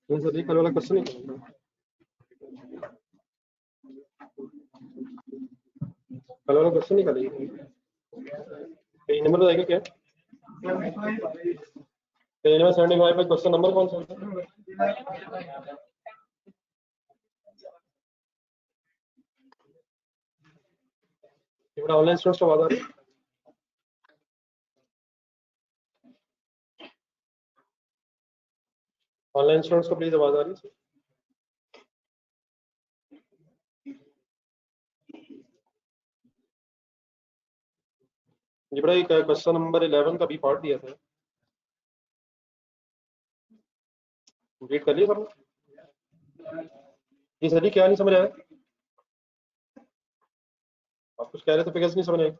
Sir जी कल वाला question नहीं करेंगे, कल वाला क्वेश्चन नहीं करेंगे। पेज नंबर बताएगा क्या? पेज नंबर 75 पे क्वेश्चन नंबर कौन सा होता है? ऑनलाइन स्टूडेंट्स को आवाज आ रही है? ऑनलाइन स्टूडेंट्स को प्लीज आवाज आ रही है? जी बड़ा एक क्वेश्चन नंबर 11 का भी पार्ट दिया था, कंप्लीट कर लिया सबने? जी सर जी क्या नहीं समझ आया? आप कुछ कह रहे थे फिगर्स नहीं समझ आए?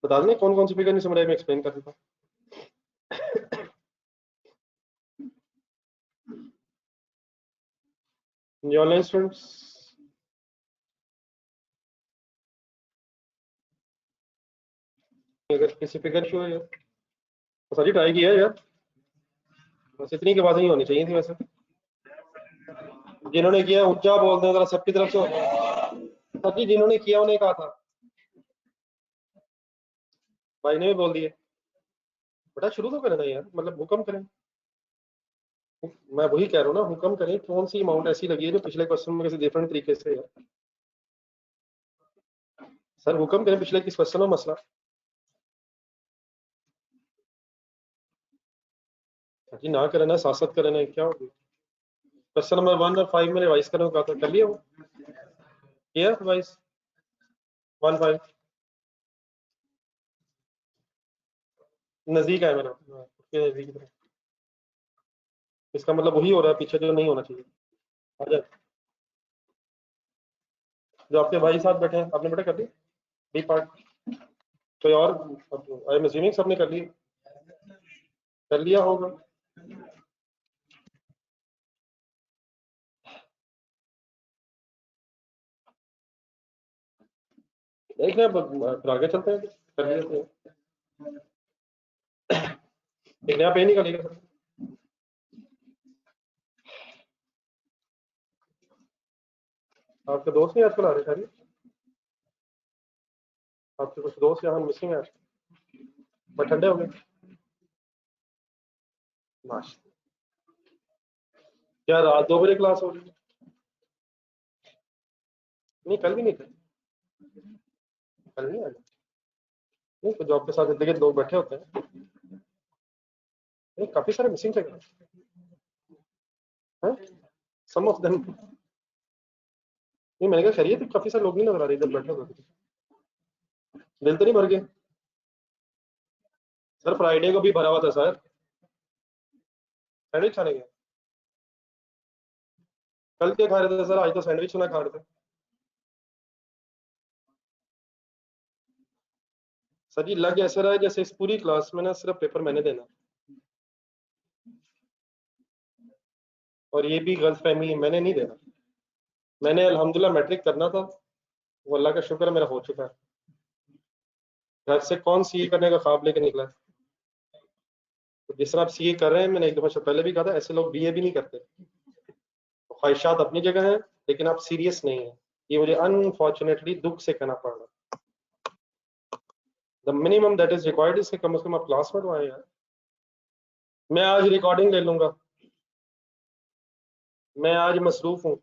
बता दें कौन कौन सी फिगर नहीं समझ आए, मैं एक्सप्लेन कर देता हूँ। जी ऑनलाइन स्टूडेंट्स अगर किसी फिगर शो है यार तो सर जी ट्राई किया है यार, बस इतनी की बात नहीं होनी चाहिए थी वैसे। जिन्होंने किया ऊंचा बोल दें जरा सबकी तरफ से। सर जी जिन्होंने किया उन्हें कहा था, भाई ने भी बोल दिए। बेटा शुरू तो करें ना यार, मतलब हुक्म करें। मैं वही कह रहा हूँ ना, हुक्म करें। कौन सी अमाउंट ऐसी लगी है जो पिछले क्वेश्चन में किसी डिफरेंट तरीके से है? सर हुक्म करें, पिछले किस क्वेश्चन में मसला? जी ना करें ना, साथ साथ करें ना, क्या होगी? क्वेश्चन नंबर 1 और 5 में रिवाइज करने को कहा था, कर लिया वो? किया रिवाइज 1 5? नजदीक है मेरा, उसके नजदीक की तरफ। इसका मतलब वही हो रहा है पीछे जो नहीं होना चाहिए। आ जाए जो आपके भाई साथ बैठे हैं, आपने बेटा कर दी बी पार्ट? कोई और? आई एम अज्यूमिंग सबने कर लिया, कर लिया होगा। देखना अब आगे चलते हैं, कर लेते हैं। एक नया पेन निकालिएगा सर। आपके दोस्त नहीं आजकल आ रहे सारी? आपके कुछ दोस्त यहाँ मिसिंग है, बट ठंडे हो गए। नाश क्या रात 2 बजे क्लास हो रही है? नहीं कल भी नहीं थे, कल नहीं आए। नहीं तो जो आपके साथ इतने लोग बैठे होते हैं, नहीं काफी सारे मिसिंग थे हैं, सम ऑफ देम। नहीं मैंने कहा खैरियत है, काफी सारे लोग नहीं नजर आ रहे इधर बैठे होते थे। दिल तो नहीं भर गए? सर फ्राइडे को भी भरा हुआ था सर, सैंडविच खाने गए। कल क्या खा रहे थे सर? आज तो सैंडविच ना खा रहे थे। सर जी लग ऐसा रहा है जैसे इस पूरी क्लास में ना सिर्फ पेपर मैंने देना, और ये भी गलत फहमी है, मैंने नहीं देना। मैंने अल्हम्दुलिल्लाह मैट्रिक करना था, वो अल्लाह का शुक्र है मेरा हो चुका है। घर से कौन सीए करने का ख्वाब लेके निकला है? तो जिस तरह आप सीए कर रहे हैं, मैंने एक दफा से पहले भी कहा था, ऐसे लोग बीए भी नहीं करते। तो ख्वाहिशात अपनी जगह है, लेकिन आप सीरियस नहीं है, ये मुझे अनफॉर्चुनेटली दुख से कहना पड़ रहा है। The minimum that is required इसके कम से कम आप क्लास में तो आए यार। मैं आज रिकॉर्डिंग ले लूंगा, मैं आज मसरूफ हूँ,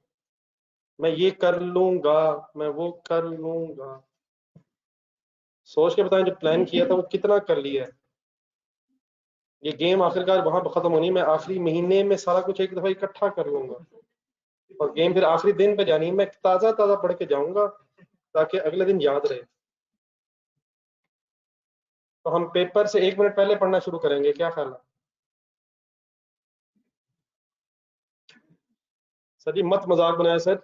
मैं ये कर लूंगा, मैं वो कर लूंगा। सोच के बताएं जो प्लान किया था वो कितना कर लिया है। ये गेम आखिरकार वहां खत्म होनी, मैं आखिरी महीने में सारा कुछ एक दफा इकट्ठा कर लूंगा, और गेम फिर आखिरी दिन पे जानी है। मैं ताजा ताजा पढ़ के जाऊंगा ताकि अगले दिन याद रहे। तो हम पेपर से 1 मिनट पहले पढ़ना शुरू करेंगे, क्या ख्याल है? सर जी मत मजाक बनाए सर,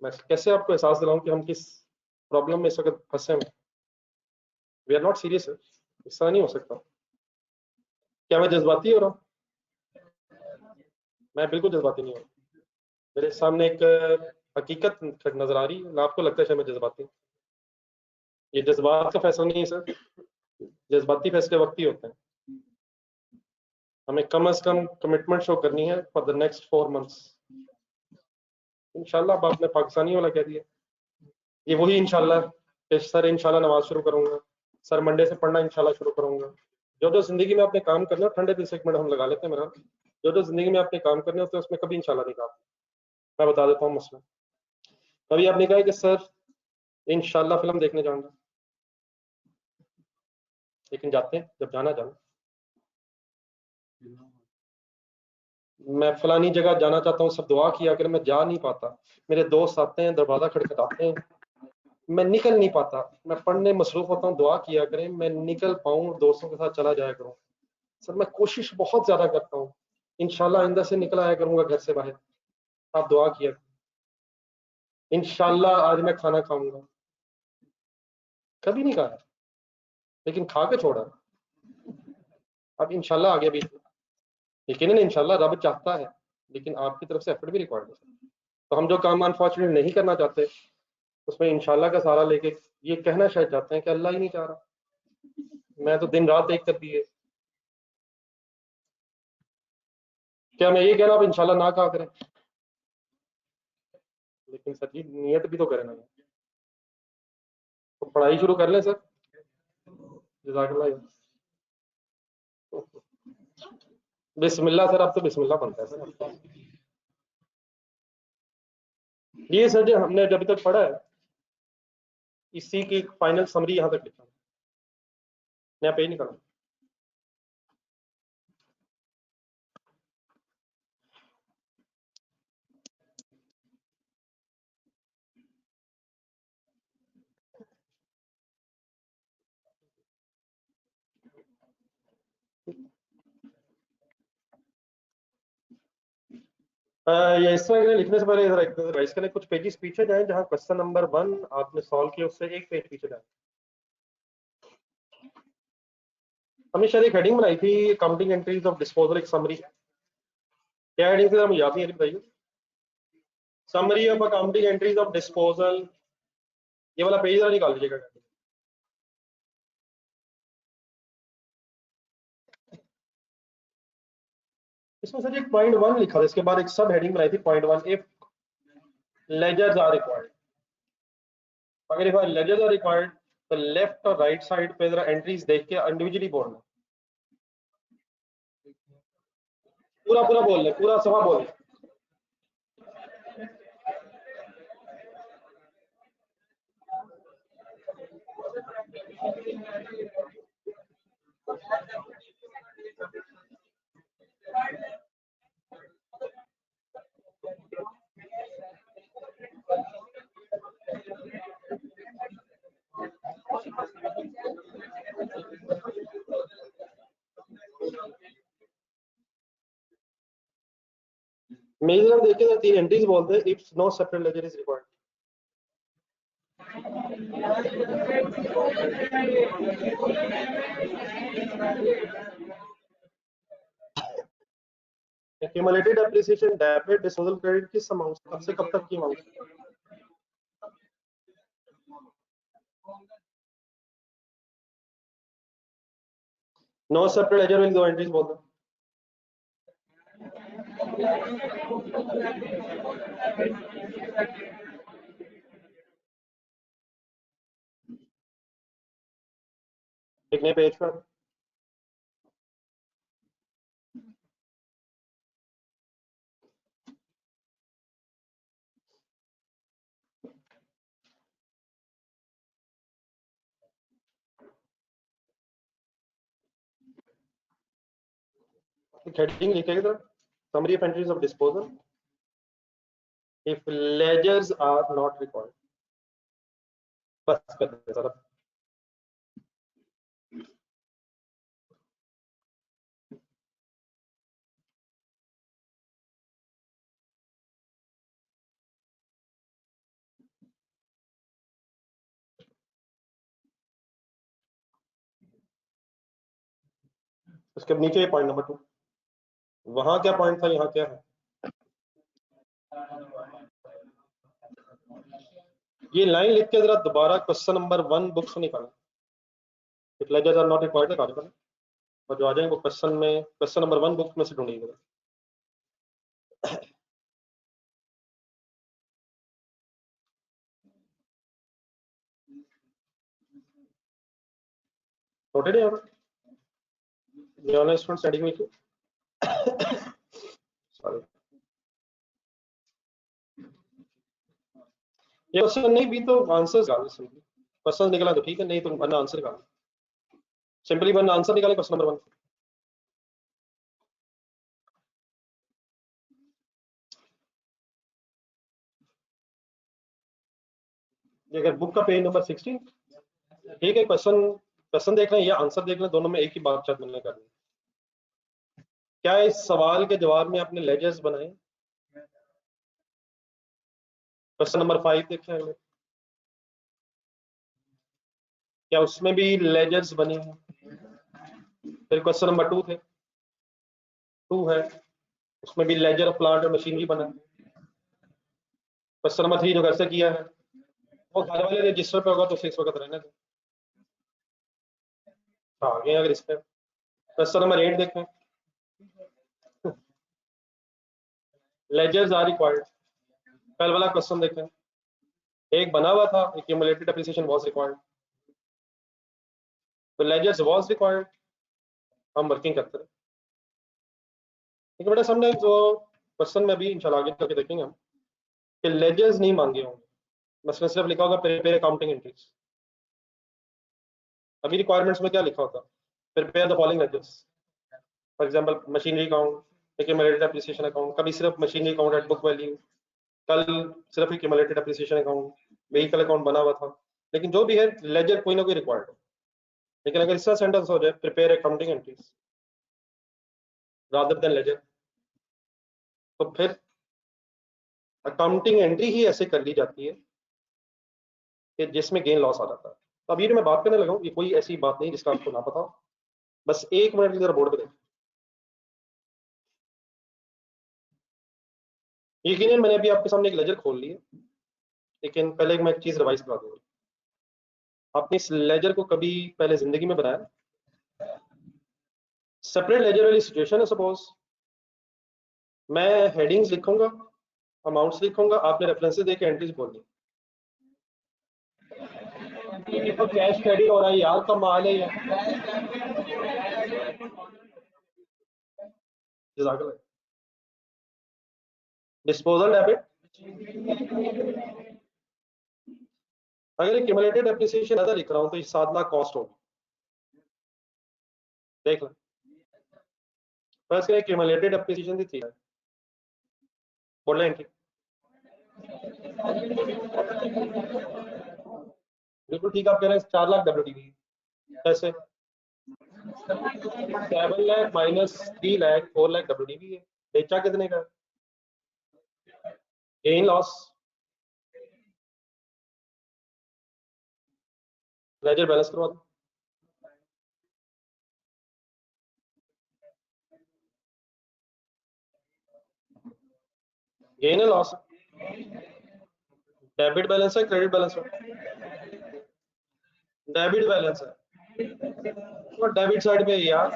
मैं कैसे आपको एहसास दिलाऊं कि हम किस प्रॉब्लम में इस वक्त फंसे हैं। We are not serious sir, ऐसा नहीं हो सकता। क्या मैं जज्बाती हो रहा हूँ? मैं बिल्कुल जज्बाती नहीं हूँ। मेरे सामने एक हकीकत नजर आ रही है, आपको लगता है शायद मैं जज्बाती हूँ। ये जज्बात का फैसला नहीं है सर, जज्बाती फैसले वक्त ही होते हैं। हमें कम से कम कमिटमेंट शो करनी है फॉर द नेक्स्ट 4 मंथ्स। इंशाल्लाह। अब आपने पाकिस्तानी वाला कह दिया, ये वही इंशाल्लाह कि सर इंशाल्लाह नमाज शुरू करूंगा, सर मंडे से पढ़ना इंशाल्लाह शुरू करूंगा। जो जो जिंदगी में आपने काम करना है, ठंडे दिल से 1 मिनट हम लगा लेते हैं मेरा, जो जो जिंदगी में आपने काम करने होते हैं उसमें कभी इंशाल्लाह नहीं कहा। मैं बता देता हूँ मसला। कभी आपने कहा कि सर इंशाल्लाह फिल्म देखने जाऊंगा, लेकिन जाते हैं जब जाना जाना। मैं फलानी जगह जाना चाहता हूँ, सब दुआ किया अगर मैं जा नहीं पाता, मेरे दोस्त आते हैं दरवाजा खटखटाते हैं, मैं निकल नहीं पाता, मैं पढ़ने मसरूफ होता हूँ, दुआ किया करें मैं निकल पाऊँ, दोस्तों के साथ चला जाया करूँ। सर मैं कोशिश बहुत ज्यादा करता हूँ, इंशाल्लाह आइंदा से निकल आया करूंगा घर से बाहर, आप दुआ किया। इंशाल्लाह आज मैं खाना खाऊंगा, कभी नहीं खाया, लेकिन खा के छोड़ा। अब इंशाल्लाह आगे भी, यकीनन इंशाल्लाह रब चाहता है, लेकिन आपकी तरफ से एफर्ट भी रिक्वायर्ड है। तो हम जो काम अनफॉर्चुनेट नहीं करना चाहते, उसमें इंशाल्लाह का सहारा लेके ये कहना शायद चाहते हैं कि अल्लाह ही नहीं चाह रहा, मैं तो दिन रात एक कर दिए। क्या मैं ये कह रहा हूँ इंशाल्लाह ना कहा करें, लेकिन सर जी नियत भी तो करें ना। तो पढ़ाई शुरू कर लें सर। जज़ाकल्लाह। बिस्मिल्लाह सर, अब तो बिस्मिल्लाह बनता है सर। ये सर जो हमने अभी तक पढ़ा है, इसी की फाइनल समरी यहाँ तक लिखा, मैं पेज निकाला। ये इस तरह लिखने से पहले जरा एक रिवाइज करें, कुछ पेजेस पीछे जाएं, जहां क्वेश्चन नंबर 1 आपने सॉल्व किया उससे एक पेज पीछे जाएं। हमने शायद एक हेडिंग बनाई थी, काउंटिंग एंट्रीज ऑफ डिस्पोजल, एक समरी। क्या हेडिंग थी जरा मुझे याद नहीं आ रही, बताइए। Summary of accounting entries of disposal, ये वाला पेज जरा निकाल लीजिएगा। इसमें सर एक पॉइंट 1 लिखा था, इसके बाद एक सब हेडिंग बनाई थी point 1, if ledgers are required. अगर इफ लेजर्स आर रिक्वायर्ड तो लेफ्ट और राइट साइड पे जरा एंट्रीज देख के इंडिविजुअली बोलना, पूरा पूरा बोल ले, पूरा सभा बोल ले। मेजर हम देखें तो 3 एंट्रीज बोलते हैं, if no separate ledger is required. Accumulated appreciation debit disposal credit किस अमाउंट से, कब से कब तक की अमाउंट? नो सेपरेट लेजर में 2 एंट्रीज बोलते हैं। एक नए पेज पर हेडिंग लिखेगा sir, summary of entries of disposal if ledgers are not required, बस कर दें सर। उसके नीचे पॉइंट नंबर 2, वहां क्या पॉइंट था, यहाँ क्या है? ये लाइन लिख के जरा दोबारा क्वेश्चन नंबर 1 बुक से निकालें। If ledgers are not required लगा देगा, और जो आ जाएंगे वो क्वेश्चन में, क्वेश्चन नंबर 1 बुक में से ढूंढिएगा। नोटेड है यहाँ पर? जॉन स्टूडेंट स्टडी में सॉरी, ये क्वेश्चन नहीं भी तो आंसर निकाल, सिंपली क्वेश्चन निकला तो ठीक है, नहीं तो वरना आंसर निकाल, सिंपली वरना आंसर निकाले क्वेश्चन नंबर 1। ये अगर बुक का पेज नंबर 16, ठीक है, क्वेश्चन क्वेश्चन देख रहे हैं या आंसर देख रहे हैं, दोनों में एक ही बात शायद मिलने करनी। क्या इस सवाल के जवाब में आपने लेजर्स बनाए? क्वेश्चन नंबर 5 देखें हमें, क्या उसमें भी लेजर्स बने हैं? फिर क्वेश्चन नंबर 2 है, उसमें भी लेजर ऑफ प्लांट और मशीनरी बना है। क्वेश्चन नंबर 3 जो घर से किया है, वो घर वाले रजिस्टर पे होगा तो इस वक्त रहने दो, आगे अगर इस पे। क्वेश्चन नंबर 8 देखें, लेजर्स आर रिक्वायर्ड। कल वाला क्वेश्चन देखें, एक बना हुआ था एक्यूमुलेटेड डेप्रिसिएशन वाज रिक्वायर्ड, तो लेजर्स वाज रिक्वायर्ड, हम वर्किंग करते रहे। ठीक है बेटा, समझे? जो क्वेश्चन में अभी इंशाल्लाह आगे करके देखेंगे हम कि लेजर्स नहीं मांगे होंगे, बस में सिर्फ लिखा होगा प्रिपेयर अकाउंटिंग एंट्रीज। अभी रिक्वायरमेंट्स में क्या लिखा होता? Prepare the following ledgers, for example machinery account, accumulated depreciation account, कभी सिर्फ machinery account at book value, कल सिर्फ accumulated depreciation account, vehicle account बना हुआ था, लेकिन जो भी है लेजर कोई ना कोई रिक्वायर्ड है। लेकिन अगर इसका सेंटेंस हो जाए prepare accounting entries rather than ledger, तो फिर अकाउंटिंग एंट्री ही ऐसे कर ली जाती है कि जिसमें गेन लॉस आ जाता है। तो अभी जो मैं बात करने लगा हूँ ये कोई ऐसी बात नहीं जिसका आपको ना पता हो, बस 1 मिनट की जरा बोर्ड पे देखें। यकीनन मैंने अभी आपके सामने एक लेजर खोल ली है, लेकिन पहले मैं एक चीज रिवाइज करा दूंगा। आपने इस लेजर को कभी पहले जिंदगी में बनाया? सेपरेट लेजर वाली सिचुएशन है, सपोज मैं हेडिंग्स लिखूंगा, अमाउंट्स लिखूंगा, आपने रेफरेंसेस देके एंट्रीज बोलनी। तो कैश क्रेडिट हो रहा है यार, कमाल है यार। जज़ाकल्लाह। डिस्पोजल डेबिट, अगर क्यूमुलेटेड डेप्रिसिएशन अदर लिख रहा हूं तो ये 7 लाख कॉस्ट होगी, देख लो। बस क्या क्यूमुलेटेड डेप्रिसिएशन थी 3 लाख, बोल एंट्री बिल्कुल ठीक आप कह रहे हैं। 4 लाख डब्ल्यूडीवी कैसे? 7 लाख माइनस 3 लाख 4 लाख डब्ल्यूडीवी है, बेचा कितने का? गेन लॉस, लेजर बैलेंस करवा दो। गेन है लॉस, डेबिट बैलेंस है क्रेडिट बैलेंस है? डेबिट बैलेंस है, और डेबिट साइड पे है यार,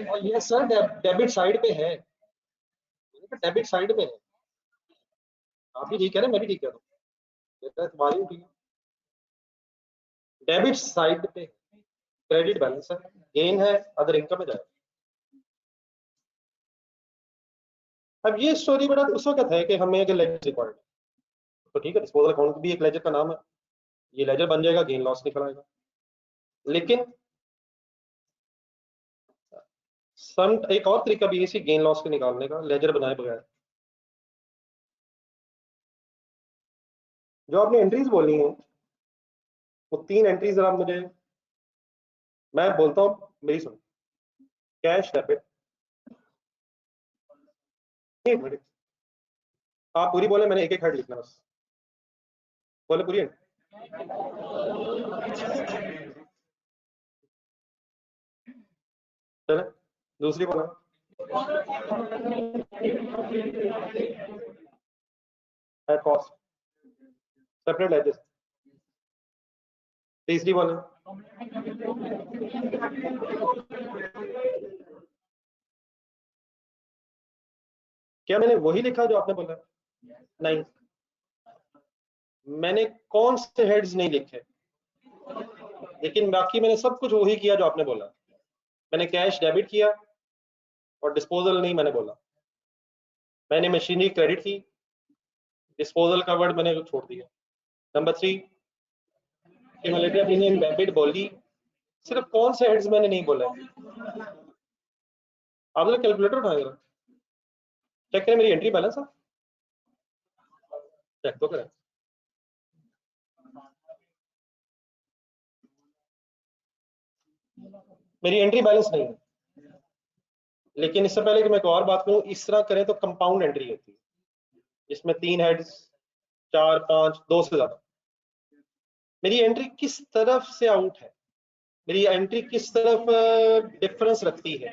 और ये सर डेबिट साइड पे है, डेबिट साइड पे है। आप भी ठीक कह रहे हैं, मैं भी ठीक कह रहा हूँ, तुम्हारी भी ठीक है। डेबिट साइड पे क्रेडिट बैलेंस है, गेन है अदर इनकम में जाएगा। अब ये स्टोरी बड़ा उस वक्त है कि हमें अगर लेजर रिक्वायर्ड है तो ठीक है, डिस्पोजल अकाउंट भी एक लेजर का नाम है, ये लेजर बन जाएगा, गेन लॉस निकल आएगा। लेकिन सम एक और तरीका भी है इसी गेन लॉस को निकालने का, लेजर बनाए बगैर। जो आपने एंट्रीज बोली हैं वो 3 एंट्रीज जरा मुझे, मैं बोलता हूँ मेरी सुन। कैश डेबिट, एक मिनट आप पूरी बोले, मैंने एक एक हेड लिखना बस, बोले पूरी है। चले दूसरी बोला, कॉस्ट सेपरेट लेजर, तीसरी बोले, क्या मैंने वही लिखा जो आपने बोला? नहीं, मैंने कौन से हेड्स नहीं लिखे, लेकिन बाकी मैंने सब कुछ वही किया जो आपने बोला। मैंने कैश डेबिट किया और डिस्पोजल नहीं मैंने बोला। मैंने मशीनरी क्रेडिट की, डिस्पोजल का वर्ड मैंने छोड़ दिया। नंबर 3, क्यूमुलेटिव अप्रिसिएशन डेबिट बोली, सिर्फ कौन से हेड्स मैंने नहीं बोला। आप जरा कैलकुलेटर उठाए जरा, चेक करें मेरी एंट्री बैलेंस है, चेक तो करें। मेरी एंट्री बैलेंस नहीं है, लेकिन इससे पहले कि मैं एक और बात करूं, इस तरह करें तो कंपाउंड एंट्री होती है, इसमें 3 हेड्स, 4, 5, 2 से ज्यादा। मेरी एंट्री किस तरफ से आउट है, मेरी एंट्री किस तरफ डिफरेंस रखती है,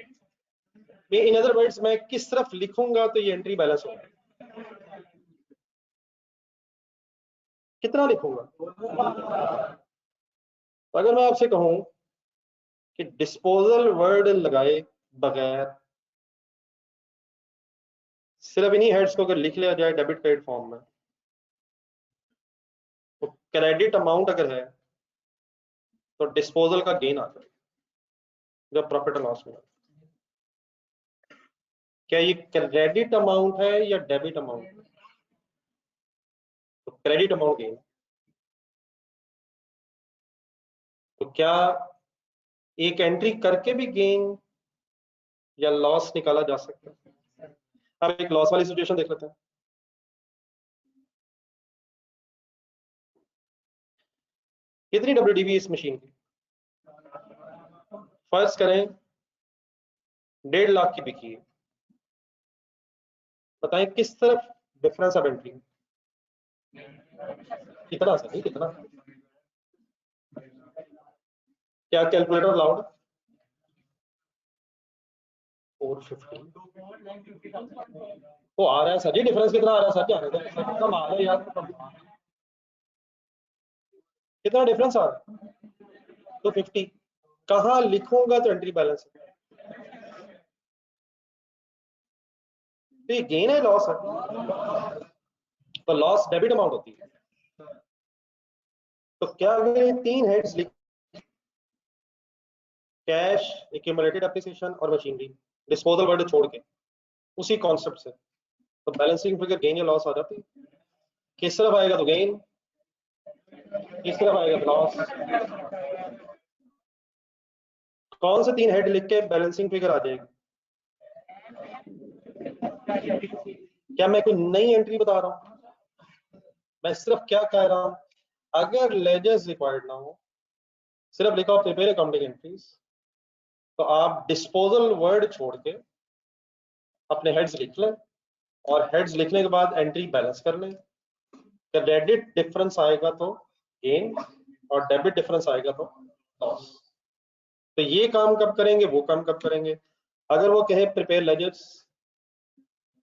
इन अदर वर्ड्स मैं किस तरफ लिखूंगा तो ये एंट्री बैलेंस होगा। कितना लिखूंगा? तो अगर मैं आपसे कहूं कि डिस्पोजल वर्ड लगाए बगैर सिर्फ इन्हीं हेड्स को अगर लिख लिया जाए डेबिट क्रेडिट फॉर्म में, तो क्रेडिट अमाउंट अगर है तो डिस्पोजल का गेन आता है जब प्रॉफिट एंड लॉस में। क्या ये क्रेडिट अमाउंट है या डेबिट अमाउंट? तो क्रेडिट अमाउंट गेन। तो क्या एक एंट्री करके भी गेन या लॉस निकाला जा सकता है? अब एक लॉस वाली सिचुएशन देख लेते हैं। कितनी WDV इस मशीन की? फर्ज करें 1.5 लाख की बिकी है, बताएं किस तरफ डिफरेंस ऑफ एंट्री? कितना सही, कितना? क्या कैलकुलेटर अलाउड? 450। वो आ रहा है सर जी, डिफरेंस कितना आ रहा है सर? क्या कम आ रहा है यार, कितना डिफरेंस आ रहा है? 250। कहाँ लिखूंगा तो एंट्री बैलेंस है? तो ये गेन है लॉस है? तो लॉस डेबिट अमाउंट होती है। तो क्या अगर ये 3 हेड्स लिख, कैश, एक्यूमुलेटेड एप्रिसिएशन और मशीनरी, डिस्पोजल वर्ड छोड़ के, उसी कॉन्सेप्ट से, तो बैलेंसिंग फिगर गेन या लॉस आ जाती है। किस तरफ आएगा तो गेन, किस तरफ आएगा तो लॉस। कौन से 3 हेड लिख के बैलेंसिंग फिगर आ जाएगी? क्या मैं कोई नई एंट्री बता रहा हूं? मैं सिर्फ क्या कह रहा हूं, अगर लेजर्स रिक्वायर्ड ना हो, सिर्फ लिखा प्रिपेयर अकाउंटिंग एंट्रीज, तो आप डिस्पोजल वर्ड छोड़ के अपने हेड्स लिख लें, और हेड्स लिखने के बाद एंट्री बैलेंस कर लें। क्रेडिट डिफरेंस आएगा तो गेन और डेबिट डिफरेंस आएगा तो लॉस। तो ये काम कब करेंगे, वो काम कब करेंगे? अगर वो कहे प्रिपेयर लेजर्स,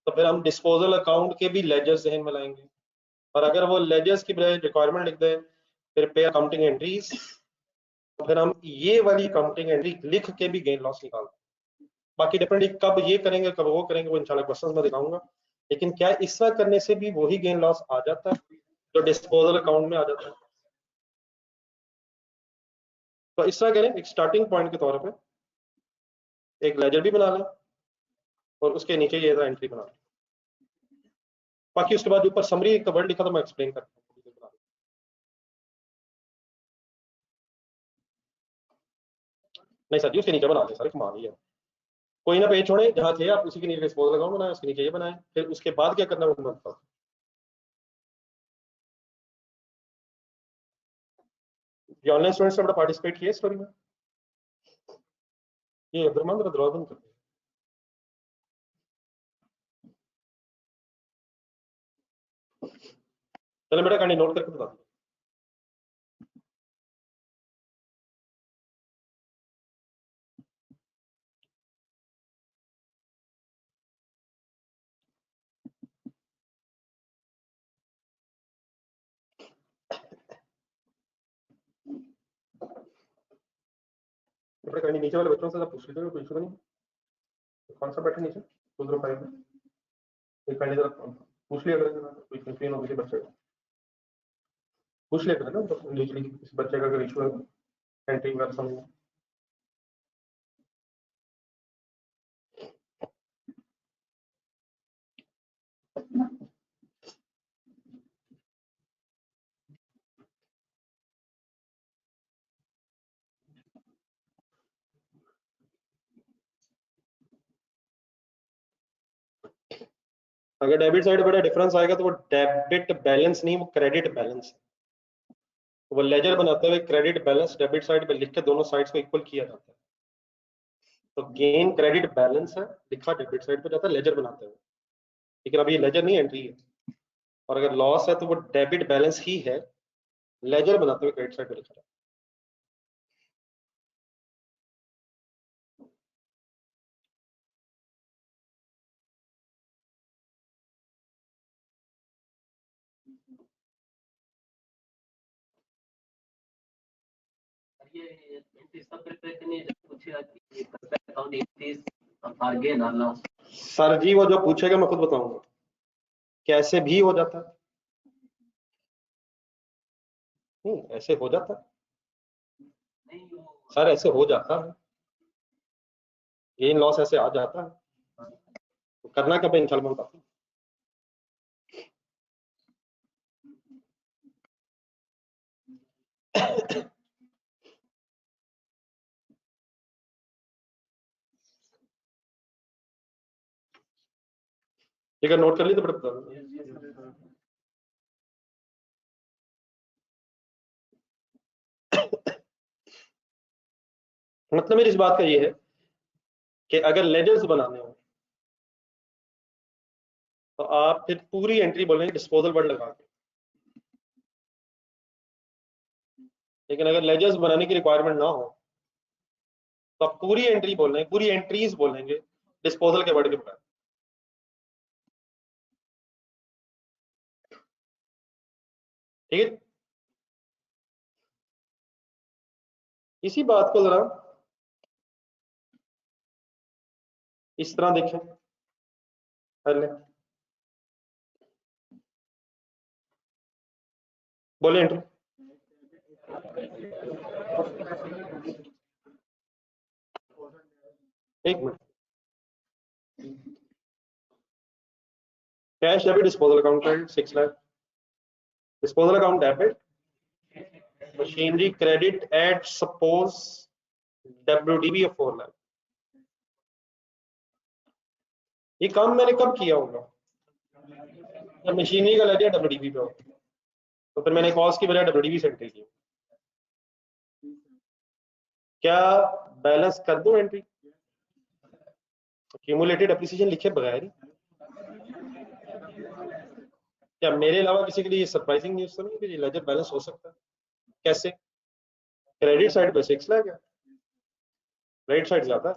तो फिर हम डिस्पोजल अकाउंट के भी लेजर्स जहन में लाएंगे। और अगर वो लेजर्स की बजाय रिक्वायरमेंट लिख दें प्रिपेयर अकाउंटिंग एंट्रीज, तो फिर हम ये वाली अकाउंटिंग एंट्री लिख के भी गेन लॉस निकाल। बाकी डिफरेंट कब ये करेंगे कब वो करेंगे वो इंशाल्लाह क्वेश्चंस में दिखाऊंगा। लेकिन क्या इस तरह करने से भी वही गेन लॉस आ जाता है जो डिस्पोजल अकाउंट में आ जाता है? तो इस तरह करें, एक स्टार्टिंग पॉइंट के तौर पे एक लेजर भी बना लें और उसके नीचे ये एंट्री बना लें। बाकी उसके बाद ऊपर समरी का वर्ड लिखा था, मैं एक्सप्लेन करता हूँ। नहीं सर जी, उसके नीचे बना दें सर, कमाल ही है। कोई ना पेज छोड़े, जहाँ थे आप उसी के नीचे डिस्पोजल अकाउंट बनाए, उसके नीचे ये बनाए, फिर उसके बाद क्या करना है वो मैं बताऊँ। ऑनलाइन स्टूडेंट्स ने बड़ा पार्टिसिपेट किया स्टोरी में। ये अब्दुलरहमान जरा दरवाजा बंद कर दो। चलो बेटा कहानी नोट करके बता दो। अपने कहीं नीचे वाले बच्चों से सब पूछ लीजिएगा, कोई इशू नहीं। कौन सा बैठे नीचे 205 में, एक कहीं जरा पूछ लिया करें, कोई कंफ्यूजन हो किसी बच्चे को पूछ लिया करें ना, तो इंडिविजुअली किसी बच्चे का अगर इशू है एंट्री वगैरह समझ में। अगर डेबिट साइड बड़ा डिफरेंस आएगा तो वो डेबिट बैलेंस नहीं, वो क्रेडिट बैलेंस है। वो लेजर बनाते हुए क्रेडिट बैलेंस डेबिट साइड पे लिख के दोनों साइड्स को इक्वल किया जाता है। तो गेन क्रेडिट बैलेंस है, लिखा डेबिट साइड पे जाता है लेजर बनाते हुए, लेकिन अभी लेजर नहीं एंट्री है। और अगर लॉस है तो वो डेबिट बैलेंस ही है, लेजर बनाते हुए क्रेडिट साइड पे लिखा है। सर जी वो जो पूछेगा मैं खुद बताऊंगा, कैसे भी हो जाता है। ऐसे हो जाता है सर, ऐसे हो जाता है, गेन लॉस ऐसे आ जाता है, तो करना क्या इंशाल्लाह मैं बताता हूँ। ठीक है, नोट कर ली तो बता दो। मतलब मेरी इस बात का ये है कि अगर लेजर्स बनाने हो तो आप फिर पूरी एंट्री बोलेंगे डिस्पोजल वर्ड लगा के। लेकिन अगर लेजर्स बनाने की रिक्वायरमेंट ना हो तो आप पूरी एंट्री बोलेंगे, पूरी एंट्रीज बोलेंगे डिस्पोजल के वर्ड के बगैर। ठीक है, इसी बात को जरा इस तरह देखें पहले। बोले एंट्री एक minute, cash debit disposal account credit 6 lakh, disposal account debit, machinery credit at suppose WDB of 4 lakh. ये काम मैंने कब किया होगा? जब मशीनरी का लेजर WDB पे हो, तो फिर मैंने कॉस्ट की बजाय WDB से एंट्री की। क्या बैलेंस कर दूं एंट्री क्यूमुलेटेड एप्रिसिएशन लिखे बगैर ही? क्या मेरे अलावा किसी के लिए ये सरप्राइजिंग न्यूज़ तो नहीं कि लेजर बैलेंस हो सकता है? कैसे? क्रेडिट साइड पे 6 लाख है, क्रेडिट साइड ज्यादा है,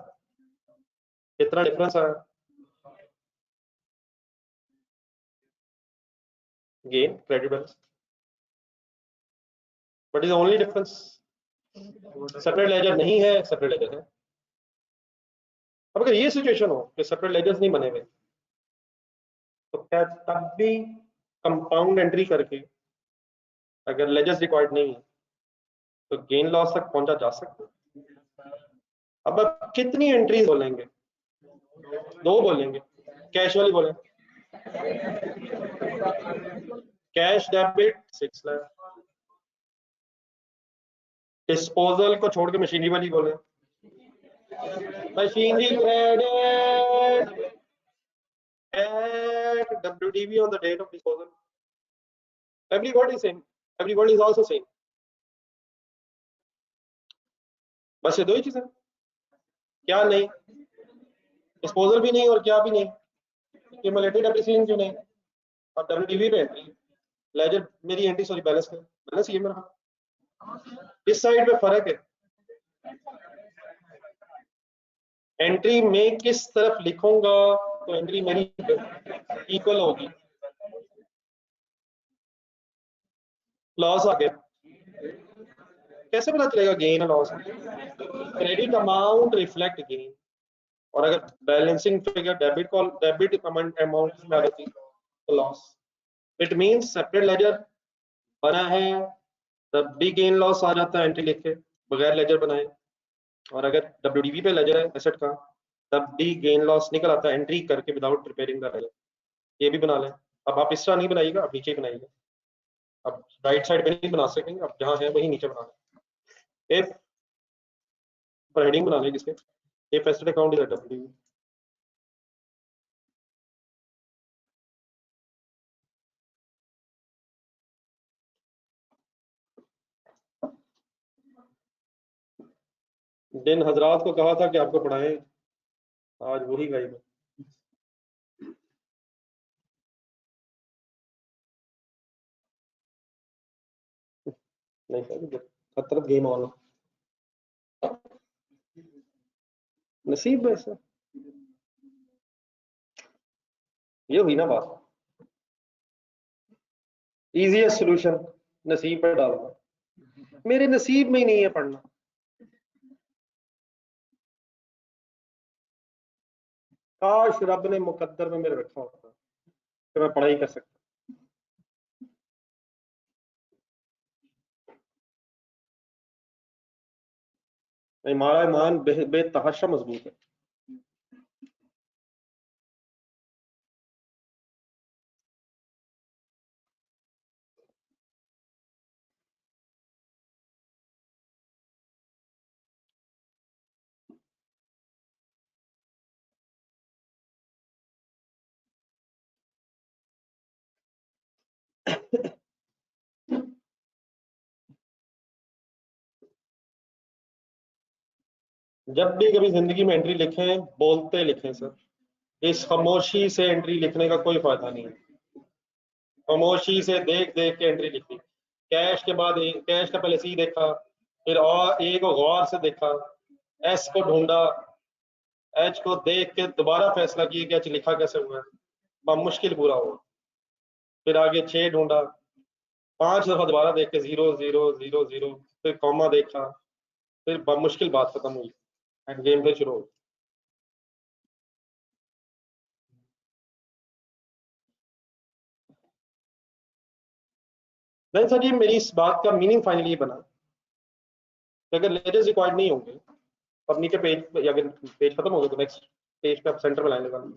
कितना डिफरेंस आया? Gain credit balance, what is only difference? Separate ledger नहीं है, सेपरेट लेजर है। अब अगर ये सिचुएशन हो कि सेपरेट लेजर्स नहीं बने हुए तो क्या तब भी कंपाउंड एंट्री करके अगर लेजर्स रिक्वायर्ड नहीं है तो गेन लॉस तक पहुंचा जा सकता है? अब आप कितनी एंट्रीज बोलेंगे? 2 बोलेंगे, कैश वाली बोलेंगे, कैश डेबिट 6 लाख, डिस्पोजल को छोड़ के मशीनरी वाली बोले, machinery credit at WDB on the date of disposal. Every word is same, every word is also same. बस ये 2 ही चीजें, क्या नहीं? डिस्पोजल भी नहीं और क्या भी नहीं, क्यूमुलेटेड एप्रिसिएशन क्यों नहीं, और WDB पे एंट्री लेजर मेरी एंट्री सॉरी बैलेंस कर, बैलेंस ये मेरा, इस साइड पे फर्क है। एंट्री में किस तरफ लिखूंगा तो एंट्री मेरी इक्वल होगी। लॉस आ गया, कैसे पता चलेगा गेन है loss? Credit amount reflect gain, और अगर बैलेंसिंग फिगर डेबिट अमाउंट में आ जाती तो loss. It means separate ledger बना है तब भी गेन लॉस आ जाता है एंट्री लिखे बगैर लेजर बनाए, और अगर डब्ल्यूडीवी पे लेजर है एसेट का तब भी गेन लॉस निकल आता है एंट्री करके विदाउट प्रिपेयरिंग द लेजर। ये भी बना लें। अब आप इस तरह नहीं बनाइएगा, अब नीचे ही बनाइएगा। अब राइट साइड पे नहीं बना सकेंगे, अब जहां है वही नीचे बना लें। इफ पर हेडिंग बना लें जिसके if asset account is WDV. दिन हजरात को कहा था कि आपको पढ़ाएं, आज वही गायब है। नहीं सर, खतरत गेम ऑन, नसीब है सर, ये हुई ना बात। इजीएस्ट सॉल्यूशन नसीब पर डालना, मेरे नसीब में ही नहीं है पढ़ना। काश रब ने मुकद्दर में मेरे रखा होता तो मैं पढ़ाई कर सकता। हमारा ईमान बेतहाशा मजबूत है। जब भी कभी जिंदगी में एंट्री लिखें बोलते लिखें सर, इस खामोशी से एंट्री लिखने का कोई फायदा नहीं है। खामोशी से देख देख के एंट्री लिखी। कैश के बाद कैश का पहले सी देखा, फिर और ए को गौर से देखा, एस को ढूंढा, एच को देख के दोबारा फैसला किया कि एच लिखा कैसे हुआ है, बड़ा मुश्किल पूरा हुआ। फिर आगे 6 ढूंढा, 5 दफा दोबारा देख के 0 0 0 0, फिर कॉमा देखा, फिर बड़ा मुश्किल बात खत्म हुई एंड गेम फिर शुरू हो। नहीं सर, ये मेरी इस बात का मीनिंग फाइनली ये बना कि अगर लेजर्स रिक्वायर्ड नहीं होंगे, अब नीचे पेज, अगर पेज खत्म हो गया तो नेक्स्ट पेज पे आप सेंटर में लाइन लगा लें।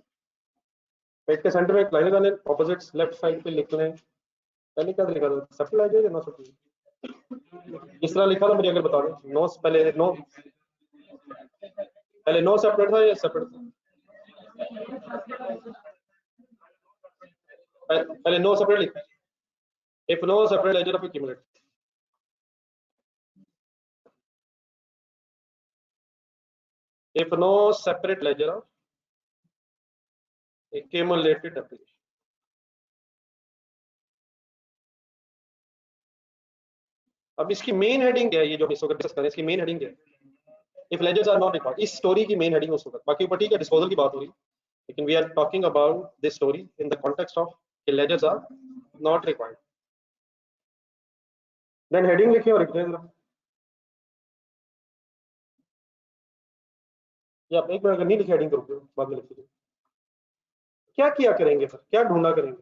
पेज के सेंटर में एक लाइन लगा लें, ऑपोजिट लेफ्ट साइड पे लिख लें। पहले क्या लिखा था, सप्लाई आ जाएगा ना सप्लाई, इस तरह लिखा था मुझे अगर बता दें। नो पहले नो, पहले नो सेपरेट था या सेपरेट था? पहले नो सेपरेट लिखा, if no separate ledger of accumulate, if no separate ledger of accumulated application. अब इसकी मेन हेडिंग क्या है, ये जो हम इस वक्त डिस्कस कर रहे हैं इसकी मेन हेडिंग क्या है? If ledgers are not record, इस स्टोरी की मेन हेडिंग उस वक्त, बाकी ऊपर ठीक है डिस्पोजल की बात हो रही, लेकिन we are talking about this story in the context of ledgers are not required. Then heading लिखिए और लिखिए जरा, या आप एक मिनट अगर नहीं लिखे हेडिंग करोगे बाद में लिखिए। क्या किया करेंगे सर, क्या ढूंढा करेंगे?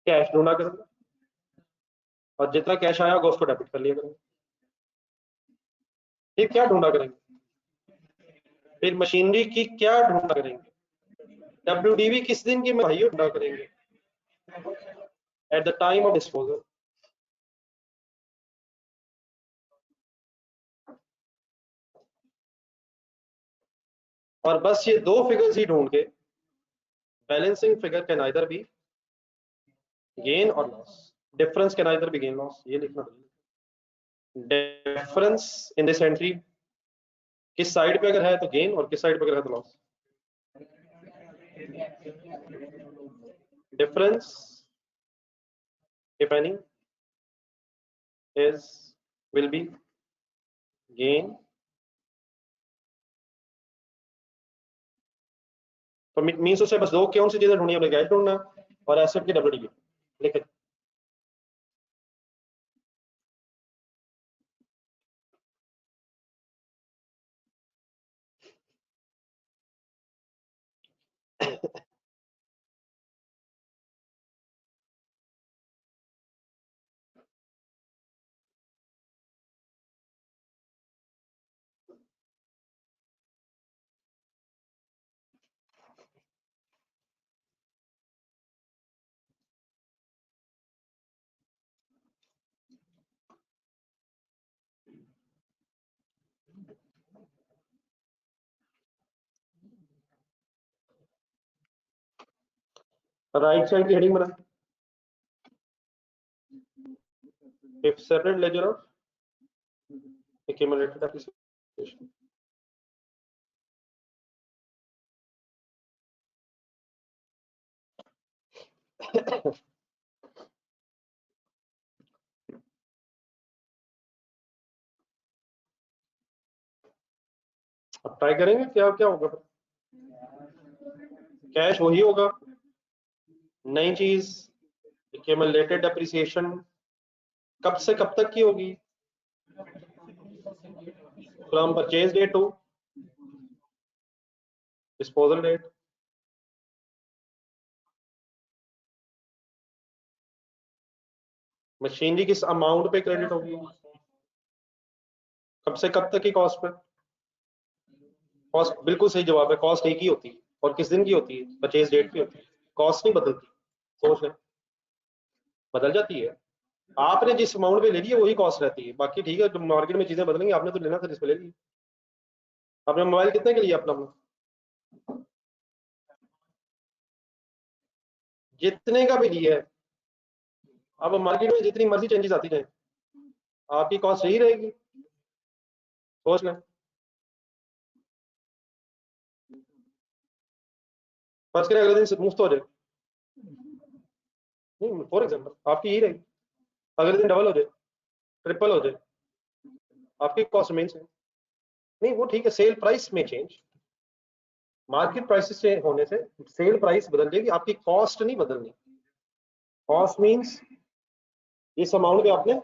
कैश ढूंढा करेंगे, और जितना कैश आया होगा उसको डेबिट कर लिया करेंगे। फिर क्या ढूंढा करेंगे? फिर मशीनरी की क्या ढूंढा करेंगे? डब्ल्यूडीवी किस दिन की भाई ढूंढा करेंगे? At the time of disposal. और बस ये दो फिगर्स ही ढूंढ के balancing figure can either be gain और loss, difference can either be gain loss, ये लिखना पड़ेगा। डिफरेंस इन दिस एंट्री किस साइड पे अगर है तो गेन, और किस साइड पे अगर है तो loss. Difference if any is will be gain, तो मीन्स उसे बस दो कौन सी चीजें ढूंढनी है, कैश ढूंढना और एसेट की डब्ल्यूडीवी लिखे। राइट साइड की हेडिंग बना, if separate ledger of accumulated appreciation. अब ट्राई करेंगे क्या क्या होगा। कैश वही होगा, नई चीज एक्यूमुलेटेड डेप्रिसिएशन कब से कब तक की होगी, from purchase date to disposal date. Machinery किस अमाउंट पे क्रेडिट होगी, कब से कब तक की कॉस्ट पे। कॉस्ट बिल्कुल सही जवाब है, कॉस्ट एक ही होती है और किस दिन की होती है, परचेज डेट की होती है, कॉस्ट नहीं बदलती। सोच ले, बदल जाती है, आपने जिस अमाउंट पे ले ली है वही कॉस्ट रहती है, बाकी ठीक है, मार्केट में चीजें बदलेंगी, आपने तो लेना था जिस पे ले ली। आपने मोबाइल कितने के लिए अपना, जितने का भी लिया है, अब मार्केट में जितनी मर्जी चेंजेस आती रहे, आपकी कॉस्ट यही रहेगी। सोच लें, फर्ज करें अगले दिन मुफ्त हो जाए, नहीं फॉर एग्जाम्पल आपकी यही रहेगी, अगले दिन डबल हो जाए, ट्रिपल हो जाए, आपकी कॉस्ट मेन से नहीं, वो ठीक है, सेल प्राइस में चेंज, मार्केट प्राइसेस से होने से सेल प्राइस बदल जाएगी, आपकी कॉस्ट नहीं बदलनी। कॉस्ट मींस इस अमाउंट पे आपने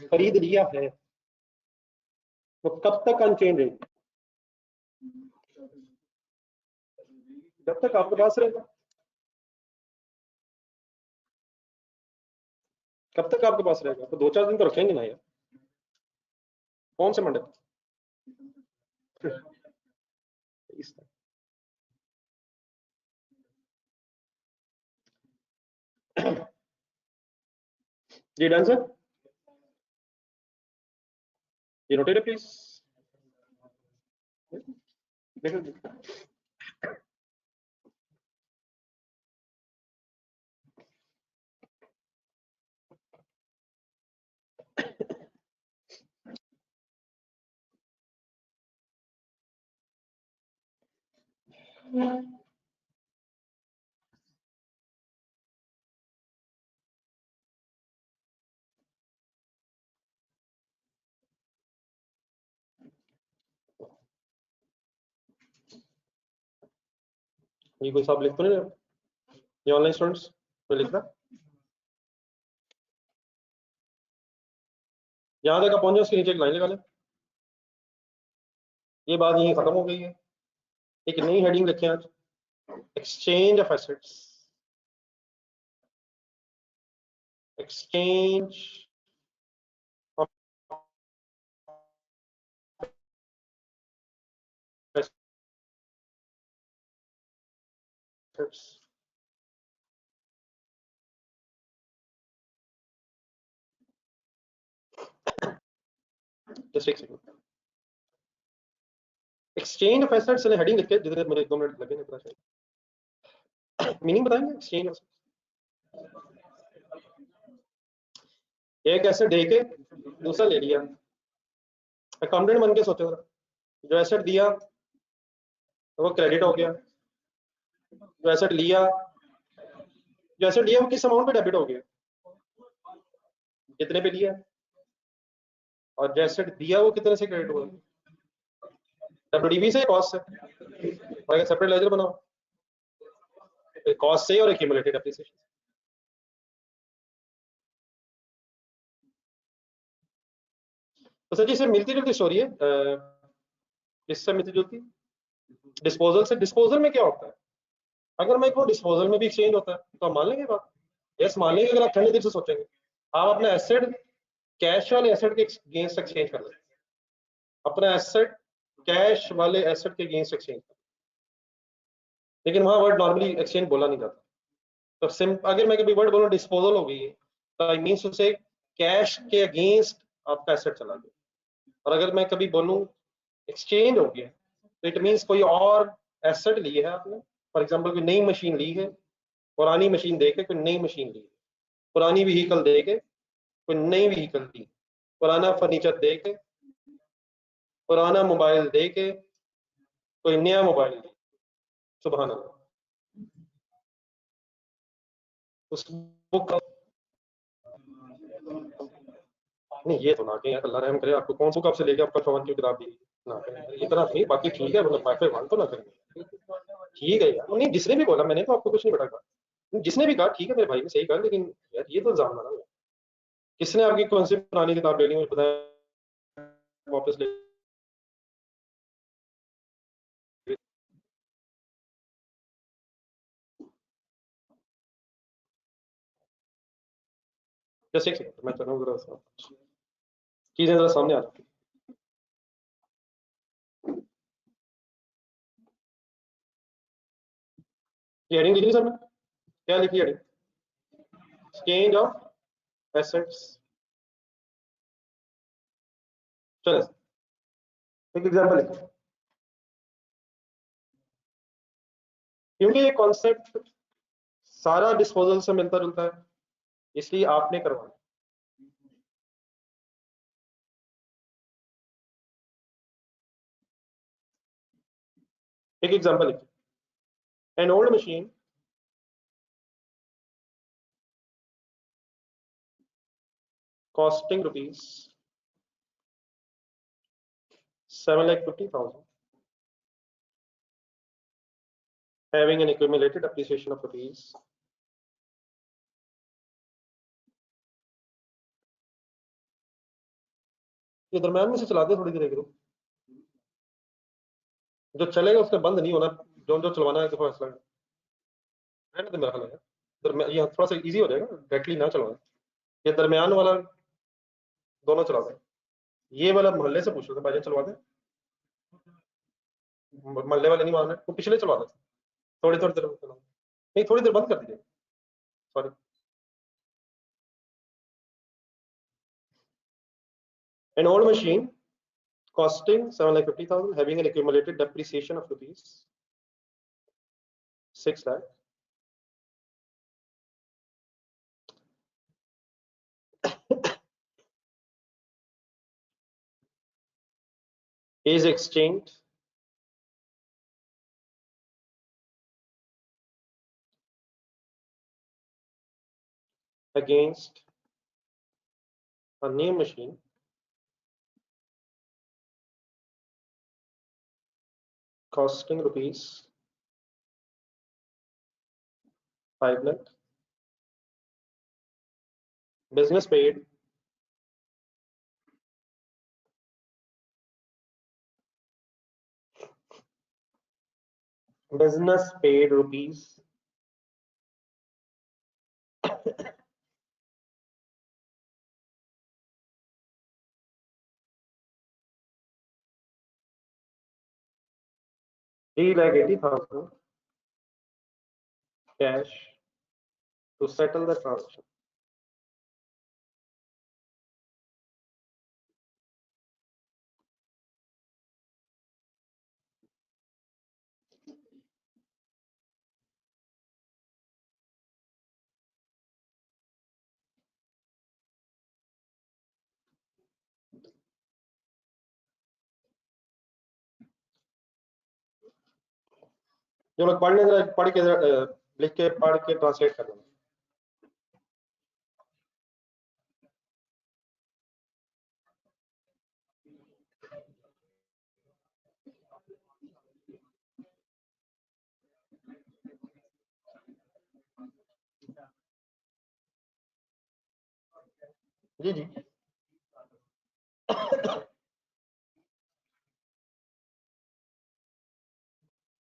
खरीद लिया है, तो कब तक अनचेंज रहेगी, जब तक आपके पास रहेगा। कब तक आपके पास रहेगा, तो 2-4 दिन तो रखेंगे ना यार, कौन से मंडे इस जी डन सर, ये नोटेड प्लीज। ये कोई साहब लिख तो नहीं रहे, ये ऑनलाइन स्टूडेंट्स तो लिख रहा, यहाँ तक आप पहुंचे उसके नीचे एक लाइन लगा लें, ये बात यही खत्म हो गई है। एक नई हेडिंग लिखें आज, exchange of assets, exchange of assets. Just एक सेकंड, एक्सचेंज ऑफ एसेट्स ने हेडिंग लिख के, जितने मेरे 2 मिनट लगे पता चले, मीनिंग बताएंगे एक्सचेंज। एक एसेट दे के दूसरा ले लिया, अकाउंटेंट बन के सोचो, जो एसेट दिया तो वो क्रेडिट हो गया, जो एसेट लिया, जो एसेट लिया वो किस अमाउंट पे डेबिट हो गया, कितने पे लिया, और जो एसेट दिया वो कितने से क्रेडिट हुआ, डब्ल्यूडीवी से, कॉस्ट से, और सेपरेट लेजर बनाओ, कॉस्ट से और एक्यूमुलेटेड एप्रिसिएशन। तो सर जी इससे मिलती जुलती स्टोरी है, इससे मिलती जुलती, डिस्पोजल से। डिस्पोजल में क्या होता है, अगर मैं कहूँ डिस्पोजल में भी एक्सचेंज होता है तो आप मान लेंगे बात? यस मान लेंगे अगर आप ठंडे दिल से सोचेंगे। आप अपना एसेट कैश वाले एसेट के अगेंस्ट एक्सचेंज कर लें, अपना एसेट कैश वाले एसेट के अगेंस्ट एक्सचेंज कर, लेकिन वहां वर्ड नॉर्मली एक्सचेंज बोला नहीं जाता। तो अगर मैं कभी वर्ड बोलूँ डिस्पोजल हो गई है तो आई मीन उसे कैश के अगेंस्ट आपका एसेट चला गया। और अगर मैं कभी बोलूँ एक्सचेंज हो गया तो इट मीन्स कोई और एसेट ली है आपने, फॉर एग्जाम्पल कोई नई मशीन ली है, पुरानी मशीन दे के कोई नई मशीन ली है, पुरानी व्हीकल दे के कोई नई व्हीकल ली, पुराना फर्नीचर दे के, पुराना मोबाइल दे के कोई नया मोबाइल ली। सुभान अल्लाह। उस बुक नहीं, ये तो ना कहीं अल्लाह रहम करे, आपको कौन सा कब से लेके आपका चौवन की किताब दी ना करें इतना नहीं, बाकी ठीक है, मतलब वाईफाई वन तो ना करें, ठीक है यार। नहीं जिसने भी बोला, मैंने तो आपको कुछ नहीं बताया, जिसने भी कहा ठीक है मेरे भाई ने सही कहा, लेकिन यार ये तो इल्जाम ना, किसने आपकी कौन सी पुरानी किताब ले ली मुझे बताया, वापस ले जैसे एक सेकंड मैं चलूँ जरा, चीजें जरा सामने आ जाती। ये हेडिंग लिखी सर, मैं क्या लिखी हेडिंग? Exchange of assets. चलो एक एग्जांपल लिखिए, क्योंकि ये कॉन्सेप्ट सारा डिस्पोजल से मिलता जुलता है इसलिए आपने करवाना। एक एग्जांपल लिखिए, an old machine costing rupees 7,50,000 having an accumulated appreciation of rupees ये दरम्यान में से चलाते थोड़ी देर करो, जो चलेगा उसने बंद नहीं होना, जो जो चलवाना है तो फैसला रहने दे मेरा ख्याल है। ये थोड़ा सा इजी हो जाएगा, डायरेक्टली ना चलवाए, ये दरमियान वाला दोनों चला दें, ये वाला मोहल्ले से पूछ रहे थे भाई चलवा दें, मोहल्ले वाले नहीं मान रहे तो पिछले चलवा दें, थोड़ी थोड़ी देर नहीं, थोड़ी देर बंद कर दीजिए, sorry. An old machine costing 7,50,000 having an accumulated depreciation of rupees 6 lakh is exchanged against a new machine costing rupees 5 lakh. Business paid rupees 3,80,000 cash to settle the transaction. जो लोग पढ़ने जरा पढ़ के लिख के पढ़ के ट्रांसलेट कर लेना। जी जी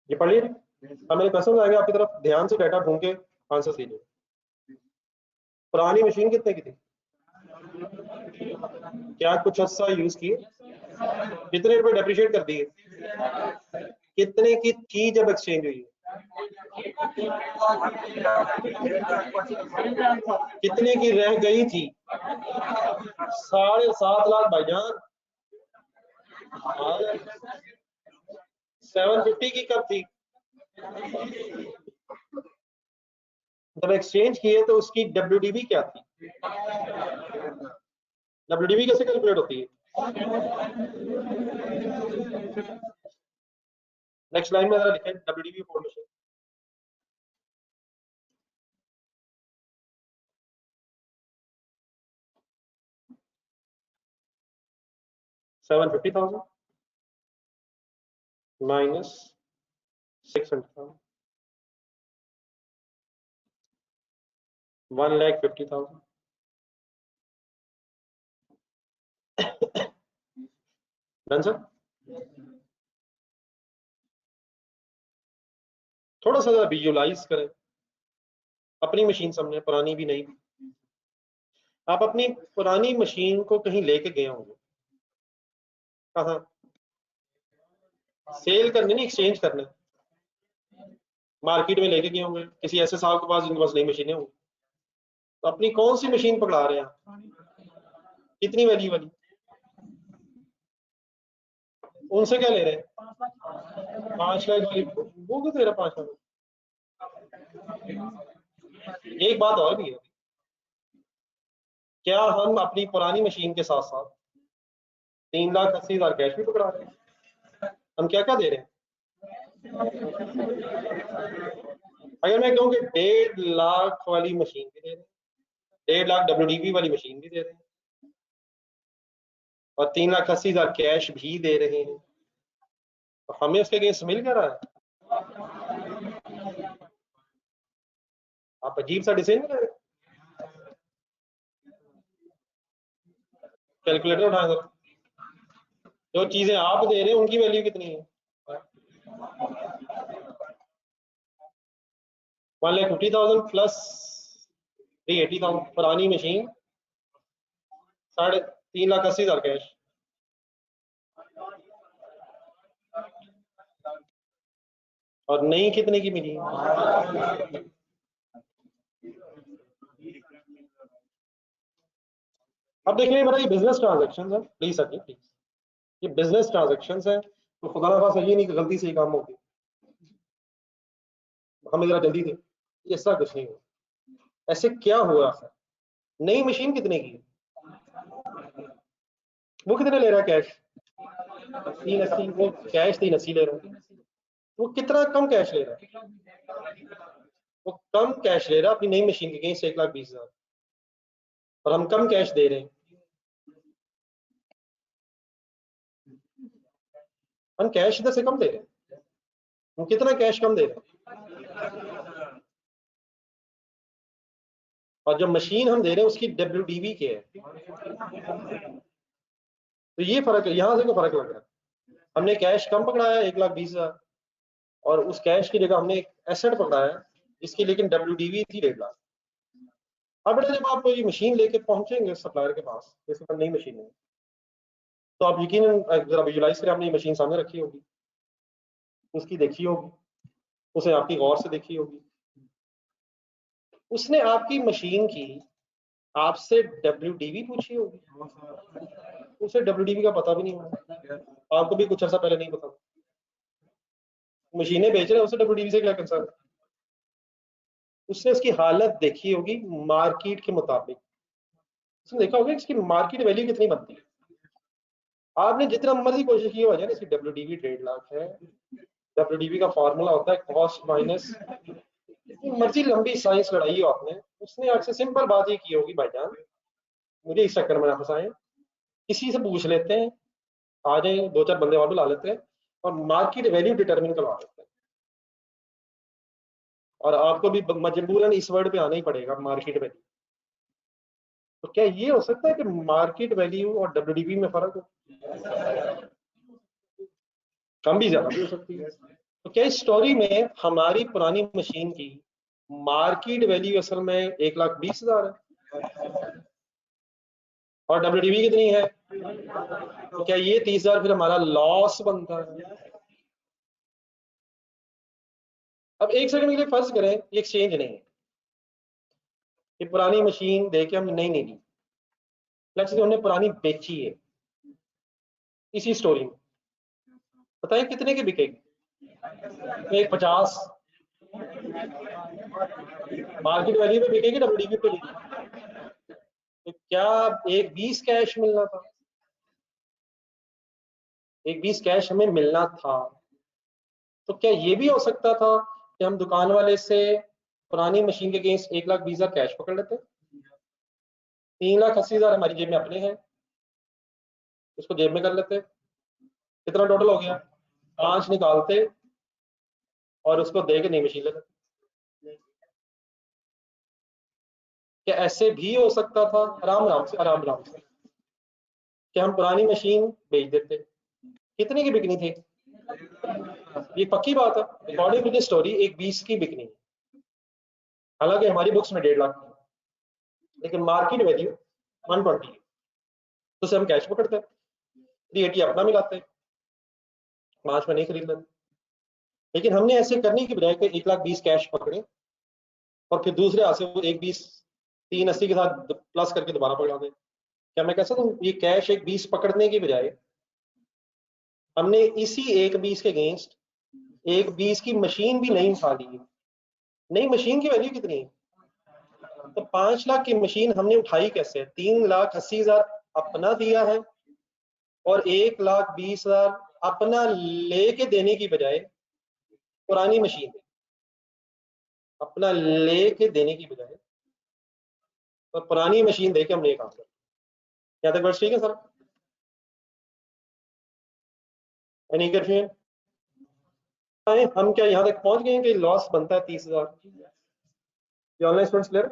ये पढ़ लीजिए। अब मेरे क्वेश्चन आएंगे आपकी तरफ, ध्यान से डाटा ढूंढ के आंसर दीजिए। पुरानी मशीन कितने की थी? क्या कुछ अच्छा यूज किए? कितने रुपए डेप्रिशिएट कर दिए? कितने की थी जब एक्सचेंज हुई? कितने की रह गई थी? 7.5 लाख भाईजान। 750 की कब थी? जब एक्सचेंज किए तो उसकी डब्ल्यूडीबी क्या थी? डब्ल्यूडीबी कैसे कैलकुलेट होती है? नेक्स्ट लाइन में जरा लिखें WDB formation. $750,000 minus 600,000, 1,50,000। Done sir. थोड़ा सा विजुलाइज करें, अपनी मशीन सामने, पुरानी भी नहीं भी। आप अपनी पुरानी मशीन को कहीं लेके गए होंगे, कहाँ? सेल करने नहीं, एक्सचेंज करने। मार्केट में लेके गए होंगे किसी ऐसे साहब के पास जिनके पास नई मशीनें होंगी। तो अपनी कौन सी मशीन पकड़ा रहे हैं? कितनी वैल्यू वाली? उनसे क्या ले रहे हैं? 5 लाख वाली। वो क्यों दे रहा 5 लाख? एक बात और भी है, क्या हम अपनी पुरानी मशीन के साथ साथ 3,80,000 कैश भी पकड़ा रहे हैं? हम क्या क्या दे रहे हैं? अगर मैं कहूँ कि 1.5 लाख वाली मशीन भी दे रहे हैं, 1.5 लाख डब्ल्यूडीबी वाली मशीन भी दे रहे हैं, और 3,80,000 कैश भी दे रहे हैं, तो हमें उसके अगेंस्ट मिल क्या रहा है? आप अजीब सा डिसीजन ले रहे हैं। कैलकुलेटर उठाए जरा, जो चीजें आप दे रहे हैं उनकी वैल्यू कितनी है? 1,50,000 प्लस 380,000 पुरानी मशीन, 3,80,000 कैश। और नई कितने की मिली? अब देखिए मेरा ये बिजनेस ट्रांजेक्शन है, प्लीज सर प्लीज, ये बिजनेस ट्रांजेक्शन है, तो खुदा ना खासा ये नहीं कि गलती से ही काम होगी, हमें जरा जल्दी थे, ऐसा कुछ नहीं हुआ। ऐसे क्या हुआ सर? नई मशीन कितने की? वो कितने ले रहा है कैश? 380। वो कैश 380 ले रहा है, वो कितना कम कैश ले रहा है? वो कम कैश ले रहा है अपनी नई मशीन के अगेंस्ट 1,20,000, और हम कम कैश दे रहे हैं। हम कैश इधर से कम दे रहे हैं, हम कितना कैश कम दे रहे हैं? और जो मशीन हम दे रहे हैं उसकी डब्ल्यूडीवी क्या है? तो ये फर्क है, यहां से को फर्क लग रहा है। हमने कैश कम पकड़ाया 1,20,000, और उस कैश की जगह हमने एक एसेट पकड़ाया जिसकी लेकिन डब्ल्यूडीवी थी 1,50,000। अब बेटा जब आप ये मशीन लेके पहुंचेंगे सप्लायर के पास, जैसे नई मशीन है, तो आप यकीन जरा विजुलाइज करें, आपने ये मशीन सामने रखी होगी, उसकी देखी होगी, उसे आपकी गौर से देखी होगी, उसने आपकी मशीन की आपसे डब्ल्यूडीवी पूछी होगी, उसे डब्ल्यूडीवी का पता भी नहीं होगा, आपको भी कुछ अर्सा पहले नहीं पता। मशीनें बेच रहे हैं, उसे डब्ल्यूडीवी से क्या कंसर्न? उसने उसकी हालत देखी होगी मार्केट के मुताबिक, उसने देखा होगा इसकी मार्केट वैल्यू कितनी बनती है। आपने जितना मर्जी कोशिश की हो जाए, इसकी डब्ल्यूडीवी 1.5 लाख है, डब्ल्यूडीवी का फॉर्मूला होता है कॉस्ट माइनस, मर्जी लंबी साइंस लड़ाई हो आपने, उसने आपसे सिंपल बात ये की होगी भाईजान, मुझे इस चक्कर में ना फंसाएं, किसी से पूछ लेते हैं, आ जाए 2-4 बंदे और बुला लेते हैं, और मार्केट वैल्यू डिटरमिन करवा देते हैं। और आपको भी मजबूरन इस वर्ड पे आना ही पड़ेगा, मार्केट वैल्यू। तो क्या ये हो सकता है कि मार्केट वैल्यू और डब्ल्यूडीवी में फर्क हो? कम भी ज्यादा भी हो सकती है। तो क्या इस स्टोरी में हमारी पुरानी मशीन की मार्केट वैल्यू असल में 1,20,000 है और WDV कितनी है? तो क्या ये 30,000 फिर हमारा लॉस बनता है? अब एक सेकंड के लिए फर्ज करें ये एक्सचेंज नहीं है, ये पुरानी मशीन दे के हमने नहीं नहीं ली, लेट्स से हमने पुरानी बेची है इसी स्टोरी में, बताइए कितने की बिकेगी? 1,50 मार्केट वैल्यू पे बिकेगी, WDV पे बिकेगी। तो क्या 1,20 कैश मिलना था? 1,20 कैश हमें मिलना था। तो क्या ये भी हो सकता था कि हम दुकान वाले से पुरानी मशीन के अगेंस्ट 1,20,000 कैश पकड़ लेते? 3,80,000 हमारी जेब में अपने हैं, इसको जेब में कर लेते। कितना टोटल हो गया? 5 निकालते और उसको दे के नई मशीन ले लेते। क्या ऐसे भी हो सकता था? आराम आराम से, आराम आराम से, कि हम पुरानी मशीन बेच देते। कितने की बिकनी थी? ये पक्की बात है, अकॉर्डिंग टू द स्टोरी 1,20 की बिकनी है, हालांकि हमारी बुक्स में 1,50,000 की, लेकिन मार्केट वैल्यू 120 है। तो उसे हम कैश पकड़ते हैं, 380 अपना मिलाते हैं, 5 में नहीं खरीद लेते। लेकिन हमने ऐसे करने की बजाय 1,20,000 कैश पकड़े और फिर दूसरे हाथ से वो 1,20 380 के साथ प्लस करके दोबारा पकड़ा दे। क्या मैं कह सकता हूँ ये कैश 1,20 पकड़ने की बजाय हमने इसी 1,20 के अगेंस्ट 1,20 की मशीन भी नहीं उठा ली? नई मशीन की वैल्यू कितनी है? तो 5,00,000 की मशीन हमने उठाई कैसे? 3,80,000 अपना दिया है और 1,20,000 अपना लेके देने की बजाय पुरानी मशीन अपना लेके देने की बजाय तो पुरानी मशीन देके हमने ये काम किया। क्या तक वर्ष ठीक है सर? Any confusion? हम क्या यहाँ तक पहुंच गए कि लॉस बनता है 30,000? ये ऑनलाइन स्टूडेंट्स क्लियर?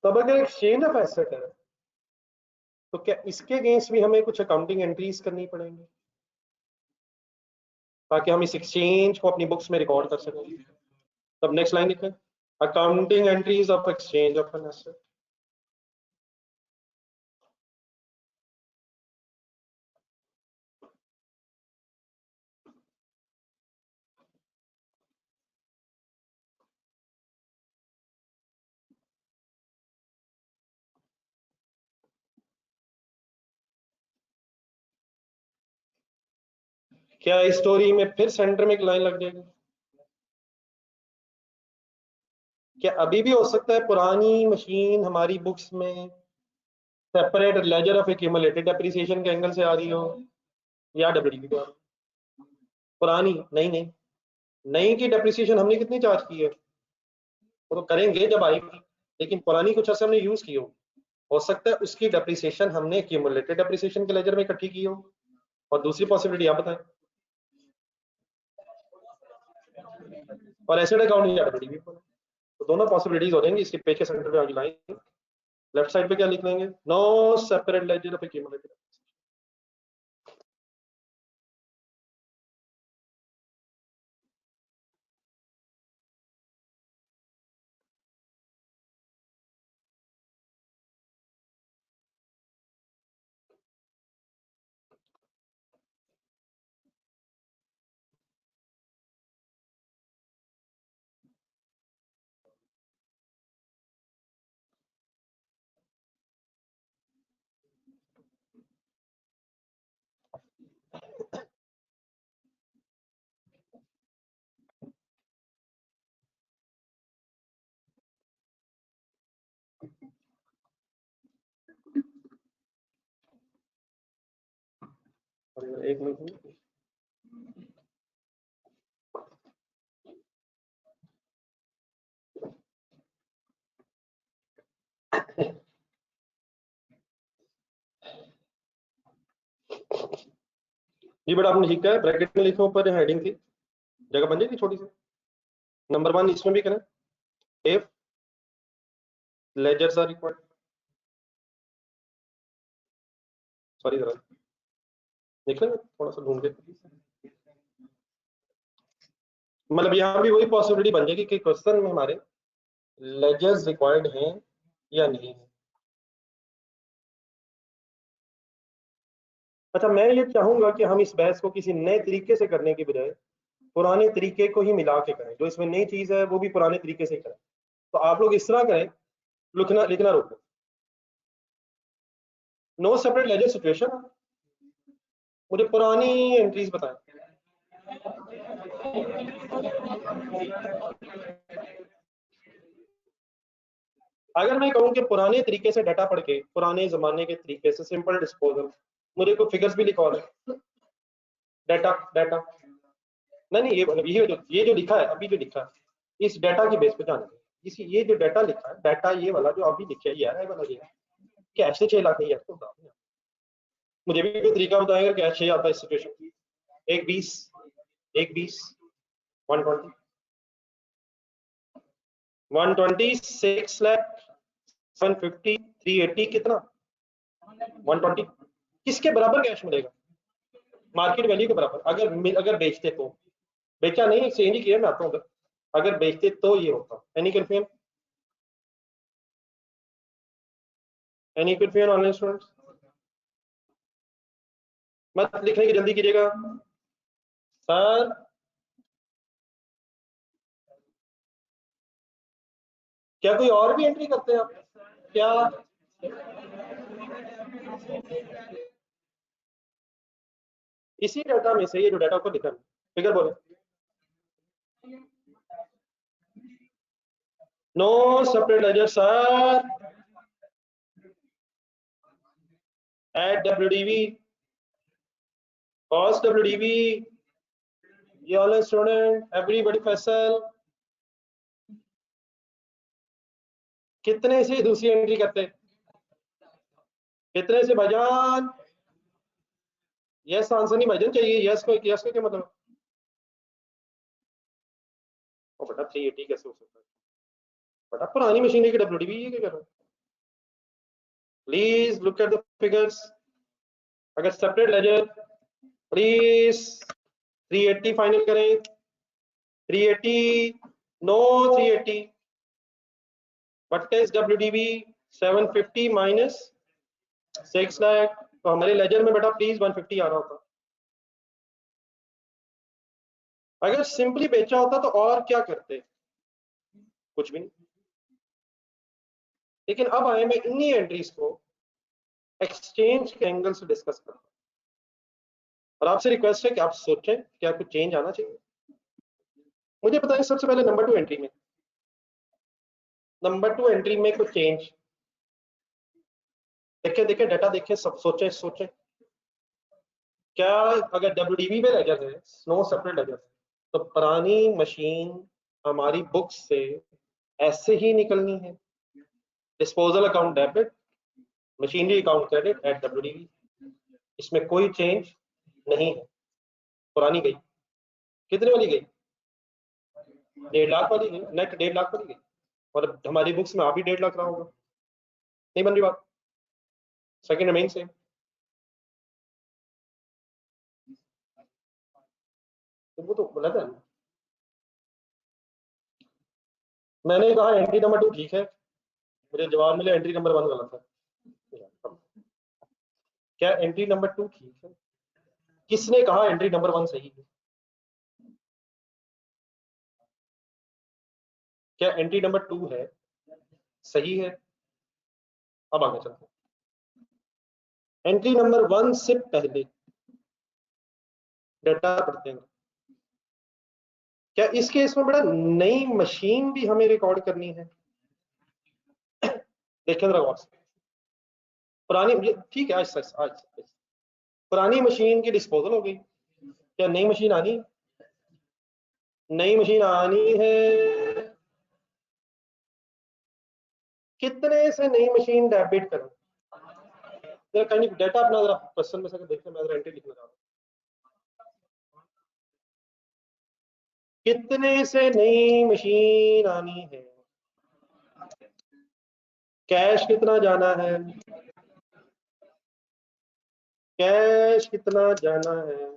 तब अगर एक्सचेंज ऑफ एसेट है तो क्या इसके अगेंस्ट भी हमें कुछ अकाउंटिंग एंट्रीज करनी पड़ेंगी ताकि हम इस एक्सचेंज को अपनी बुक्स में रिकॉर्ड कर सकें? तब नेक्स्ट लाइन लिखें, accounting entries of exchange of an asset. क्या इस स्टोरी में फिर सेंटर में एक लाइन लग जाएगी? क्या अभी भी हो सकता है पुरानी मशीन हमारी बुक्स में separate ledger of accumulated depreciation के एंगल से आ रही हो या WDV पे आ रही हो? पुरानी नहीं नहीं, नई की डेप्रिसिएशन हमने कितनी चार्ज की है? वो तो करेंगे जब आएगी, लेकिन पुरानी कुछ अर्से हमने यूज की हो सकता है उसकी डेप्रिसिएशन हमने एक्यूमुलेटेड डेप्रिसिएशन के लेजर में इकट्ठी की हो। और दूसरी पॉसिबिलिटी आप बताएं, और एसेट अकाउंट या WDV पर। तो दोनों पॉसिबिलिटीज हो जाएंगी। इसके पेज के सेंटर पे आगे लाइन लेफ्ट साइड पे क्या लिख लेंगे? No separate ledger of accumulated. एक मिनट, जी बेटा आपने ठीक है, ब्रैकेट में लिखो, ऊपर हेडिंग थी, जगह बन जाएगी छोटी सी। नंबर 1 इसमें भी करें, if ledgers are required. Sorry जरा देख लेंगे थोड़ा सा ढूंढ के, मतलब यहाँ भी वही पॉसिबिलिटी बन जाएगी कि क्वेश्चन में हमारे लेजर्स रिक्वायर्ड हैं या नहीं है। अच्छा, मैं ये चाहूंगा कि हम इस बहस को किसी नए तरीके से करने की बजाय पुराने तरीके को ही मिला के करें, जो इसमें नई चीज है वो भी पुराने तरीके से करें। तो आप लोग इस तरह करें, लिखना लिखना रोको, नो सेपरेट लेजर सिचुएशन, मुझे पुरानी एंट्रीज बताएं। अगर मैं कहूँ कि पुराने तरीके से डाटा पढ़ के, पुराने जमाने के तरीके से सिंपल डिस्पोजल, मुझे कोई फिगर्स भी लिखवा दें, डाटा डाटा, नहीं नहीं, ये जो लिखा है अभी, जो लिखा है इस डाटा की बेस पे जाना है। इसी ये जो डाटा लिखा है, डाटा ये वाला जो अभी लिखा है यार, ये वाला ये कैश से 6 लाख है यार, तो मुझे भी कोई तरीका बताएगा कैश से आता है इस सिचुएशन की। एक 20, एक 20, 120, 120, 6 लाख, 750, 380, कितना 120, किसके बराबर कैश मिलेगा? मार्केट वैल्यू के बराबर। अगर बेचते तो, बेचा नहीं, एक्सचेंज ही किया, मैं आता हूँ। अगर बेचते तो ये होता। Any confusion? Any confusion online students? मत लिखने की जल्दी कीजिएगा सर। क्या कोई और भी एंट्री करते हैं आप क्या? इसी डाटा में से, ये जो डाटा को लिखा है, फिगर बोले, no separate ledger sir at WDV, cost WDV, ये ऑनलाइन स्टूडेंट एवरीबॉडी फैसल, कितने से दूसरी एंट्री करते हैं? कितने से भाईजान? यस आंसर नहीं भाईजान चाहिए, यस को क्या मतलब? ओ बेटा 380 कैसे हो सकता है बेटा? पुरानी मशीनरी की WDV ये क्या कर रहा है? Please look at the figures. अगर सेपरेट लेजर, प्लीज 380 फाइनल करें, 380, no 380, what is WDV? 750 minus 6 lakh, तो हमारे लेजर में बेटा प्लीज 150 आ रहा होता। अगर सिंपली बेचा होता तो और क्या करते? कुछ भी नहीं। लेकिन अब आए, मैं इन्हीं एंट्रीज को एक्सचेंज के एंगल से डिस्कस करता हूं, और आपसे रिक्वेस्ट है कि आप सोचें क्या कुछ चेंज आना चाहिए। मुझे बताएं सबसे पहले नंबर 2 एंट्री में, नंबर 2 एंट्री में कुछ चेंज देखे देखे, डाटा देखे, सब सोचें सोचें। क्या अगर WDV में लेजर है, नो सेपरेट लेजर है, तो पुरानी मशीन हमारी बुक से ऐसे ही निकलनी है, disposal account debit, machinery account credit at WDV, इसमें कोई चेंज नहीं है। पुरानी गई, कितने वाली गई? 1.5 लाख वाली गई, नेट 1.5 लाख वाली गई, और हमारी बुक्स में आप ही 1.5 लाख रहा होगा। नहीं बन रही बात? Second remain same. तो वो तो गलत है। मैंने कहा एंट्री नंबर 2 ठीक है, मुझे जवाब मिले एंट्री नंबर 1 गलत है। क्या एंट्री नंबर 2 ठीक है? किसने कहा एंट्री नंबर 1 सही है? क्या एंट्री नंबर 2 है सही है? अब आगे चलते हैं। एंट्री नंबर 1 से पहले डाटा पढ़ते हैं। क्या इस केस में बड़ा नई मशीन भी हमें रिकॉर्ड करनी है? देखें जरा गौर से। पुरानी, ठीक है, आज पुरानी मशीन की डिस्पोजल हो गई, क्या नई मशीन आनी? नई मशीन आनी है। कितने से नई मशीन डेबिट करूं? जरा कहीं डाटा अपना जरा क्वेश्चन में से देखें, मैं जरा एंट्री लिखना चाहता हूं। कितने से नई मशीन आनी है? कैश कितना जाना है? कैश कितना जाना है?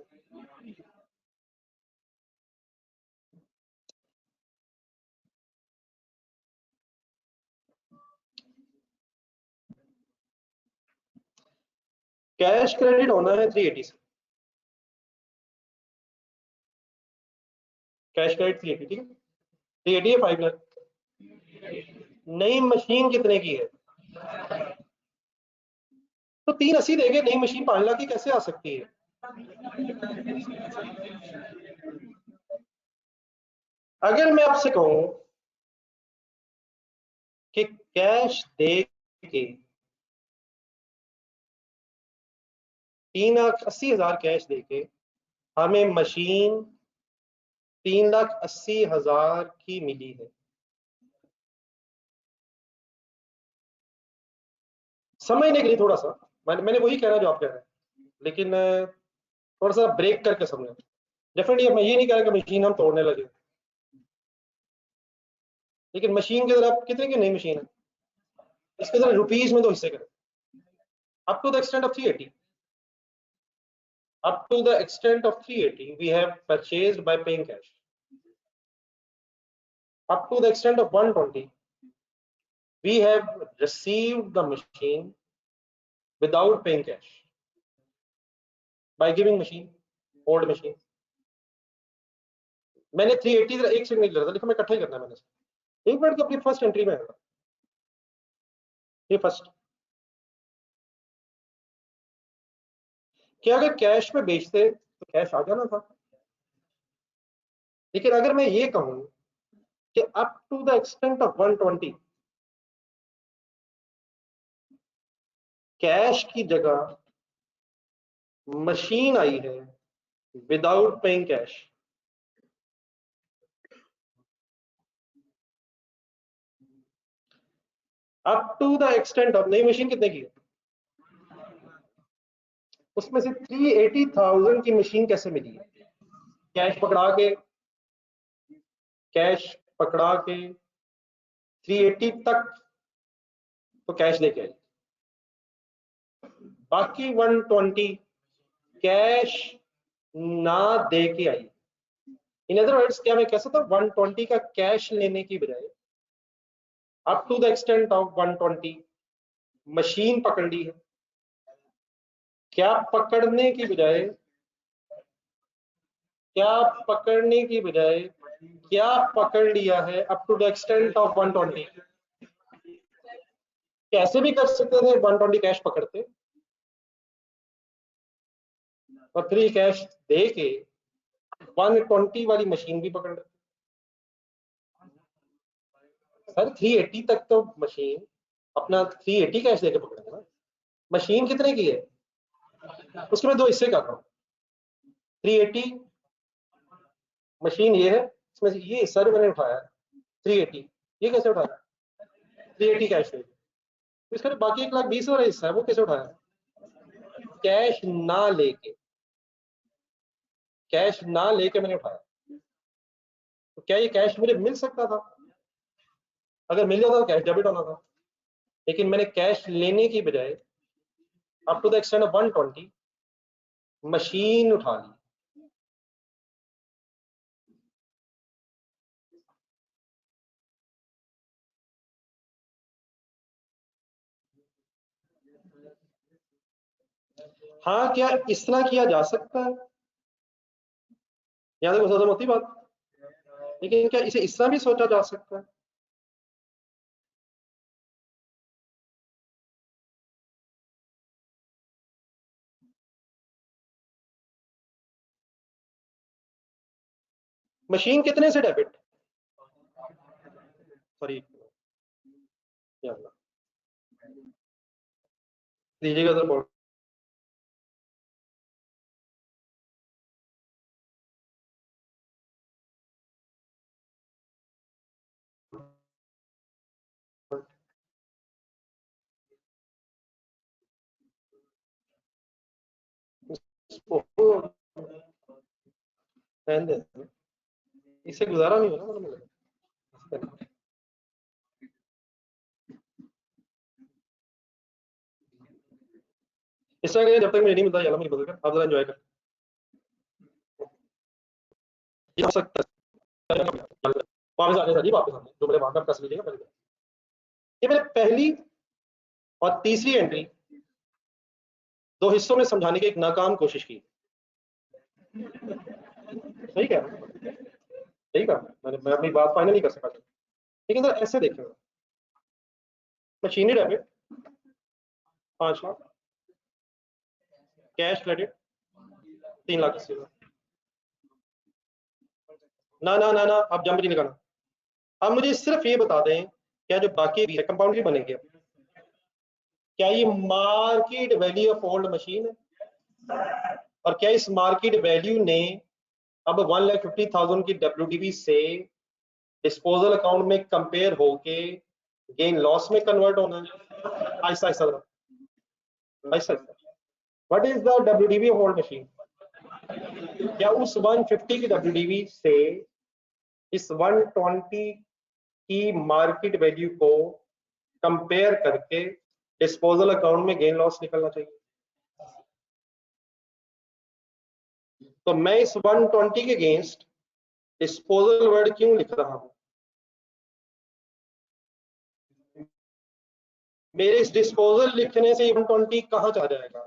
कैश क्रेडिट होना है 380 से। कैश क्रेडिट 380, ठीक है। 380 है 5 लाख। नई मशीन कितने की है? तो 380 देंगे, नई मशीन 5 लाख की कैसे आ सकती है? अगर मैं आपसे कहूं कि कैश दे के 3,80,000 कैश दे के हमें मशीन 3,80,000 की मिली है, समझने के लिए थोड़ा सा, मैंने वही कह रहा जो आप कह रहे हैं, लेकिन थोड़ा सा ब्रेक करके समझें। डेफिनेटली मैं ये नहीं कह रहा कि मशीन हम तोड़ने लगे, लेकिन मशीन के अंदर आप कितने की नई मशीन है, इसके अंदर रुपीज में दो हिस्से करें। Up to the extent of 380, up to the extent of 380 we have purchased by paying cash. Up to the extent of 120 we have received the machine without paying cash by giving machine, old machine. मैंने 380 एक second नहीं था, देखो मैं इकट्ठा ही करना है मैंने। एक मिनट की अपनी फर्स्ट एंट्री में है ये फर्स्ट, कि अगर कैश में बेचते तो कैश आ जाना था, लेकिन अगर मैं ये कहूं कि up to the extent of 120 cash की जगह मशीन आई है without paying cash, up to the extent of, नई मशीन कितने की है, उसमें से 380,000 की मशीन कैसे मिली है? कैश पकड़ा के, कैश पकड़ा के 380 तक तो कैश लेके आई, बाकी 120 कैश ना दे के आई। इन अदर वर्ड्स क्या मैं कह सकता हूं 120 का कैश लेने की बजाय up to the extent of 120 machine पकड़ ली है, क्या पकड़ने की बजाय, क्या पकड़ने की बजाय क्या पकड़ लिया है up to the extent of 120? कैसे भी कर सकते थे 120 कैश पकड़ते और 3 कैश दे के 120 वाली मशीन भी पकड़ लेते। सर 380 तक तो मशीन अपना 380 कैश देके पकड़ेंगे ना। मशीन कितने की है उसके मैं दो हिस्से कर रहा हूँ, 380 मशीन ये है, इसमें से ये हिस्सा जो मैंने उठाया 380, ये कैसे उठाया? 380 कैश दे, तो इसका बाकी 1,20,000 वाला हिस्सा है वो कैसे उठाया? कैश ना लेके, कैश ना लेके मैंने उठाया। तो क्या ये कैश मुझे मिल सकता था? अगर मिल जाता तो कैश डेबिट होना था, लेकिन मैंने कैश लेने की बजाय up to the extent of 120 machine उठा ली। हाँ, क्या इस तरह किया जा सकता है? यहाँ देखो सबसे मोटी बात, लेकिन क्या इसे इस तरह भी सोचा जा सकता है? मशीन कितने से डेबिट, सॉरी दीजिएगा सर। इससे गुजारा नहीं हो रहा मतलब। इस तरह जब तक मुझे नहीं मिलता, मुझे बदल कर आप जरा एंजॉय कर सकता है। वापस आने सर जी, वापस आने जो मेरे वहां कस लीजिएगा पहले। ये मैंने पहली और तीसरी एंट्री दो हिस्सों में समझाने की एक नाकाम कोशिश की। सही क्या, सही कहा मैंने, मैं अपनी बात फाइनल नहीं कर सका। लेकिन सर ऐसे देखें, मशीनी डेबिट 5 लाख, कैश क्रेडिट 3,80,000। ना ना ना ना, आप जंप नहीं लगाना। अब मुझे सिर्फ ये बता दें, क्या जो बाकी भी है कंपाउंड भी बनेंगे, क्या ये market value of old machine है? और क्या इस मार्केट वैल्यू ने अब 1,50,000 की WDV से डिस्पोजल अकाउंट में कंपेयर होके गेन लॉस में कन्वर्ट होना है? ऐसा ऐसा ऐसा what is the WDV of old machine? क्या उस 150 की WDV से इस 120 की मार्केट वैल्यू को कंपेयर करके डिस्पोजल अकाउंट में गेन लॉस निकलना चाहिए? तो मैं इस 120 के अगेंस्ट डिस्पोजल वर्ड क्यों लिख रहा हूं? मेरे इस डिस्पोजल लिखने से 120 कहां चला जाएगा?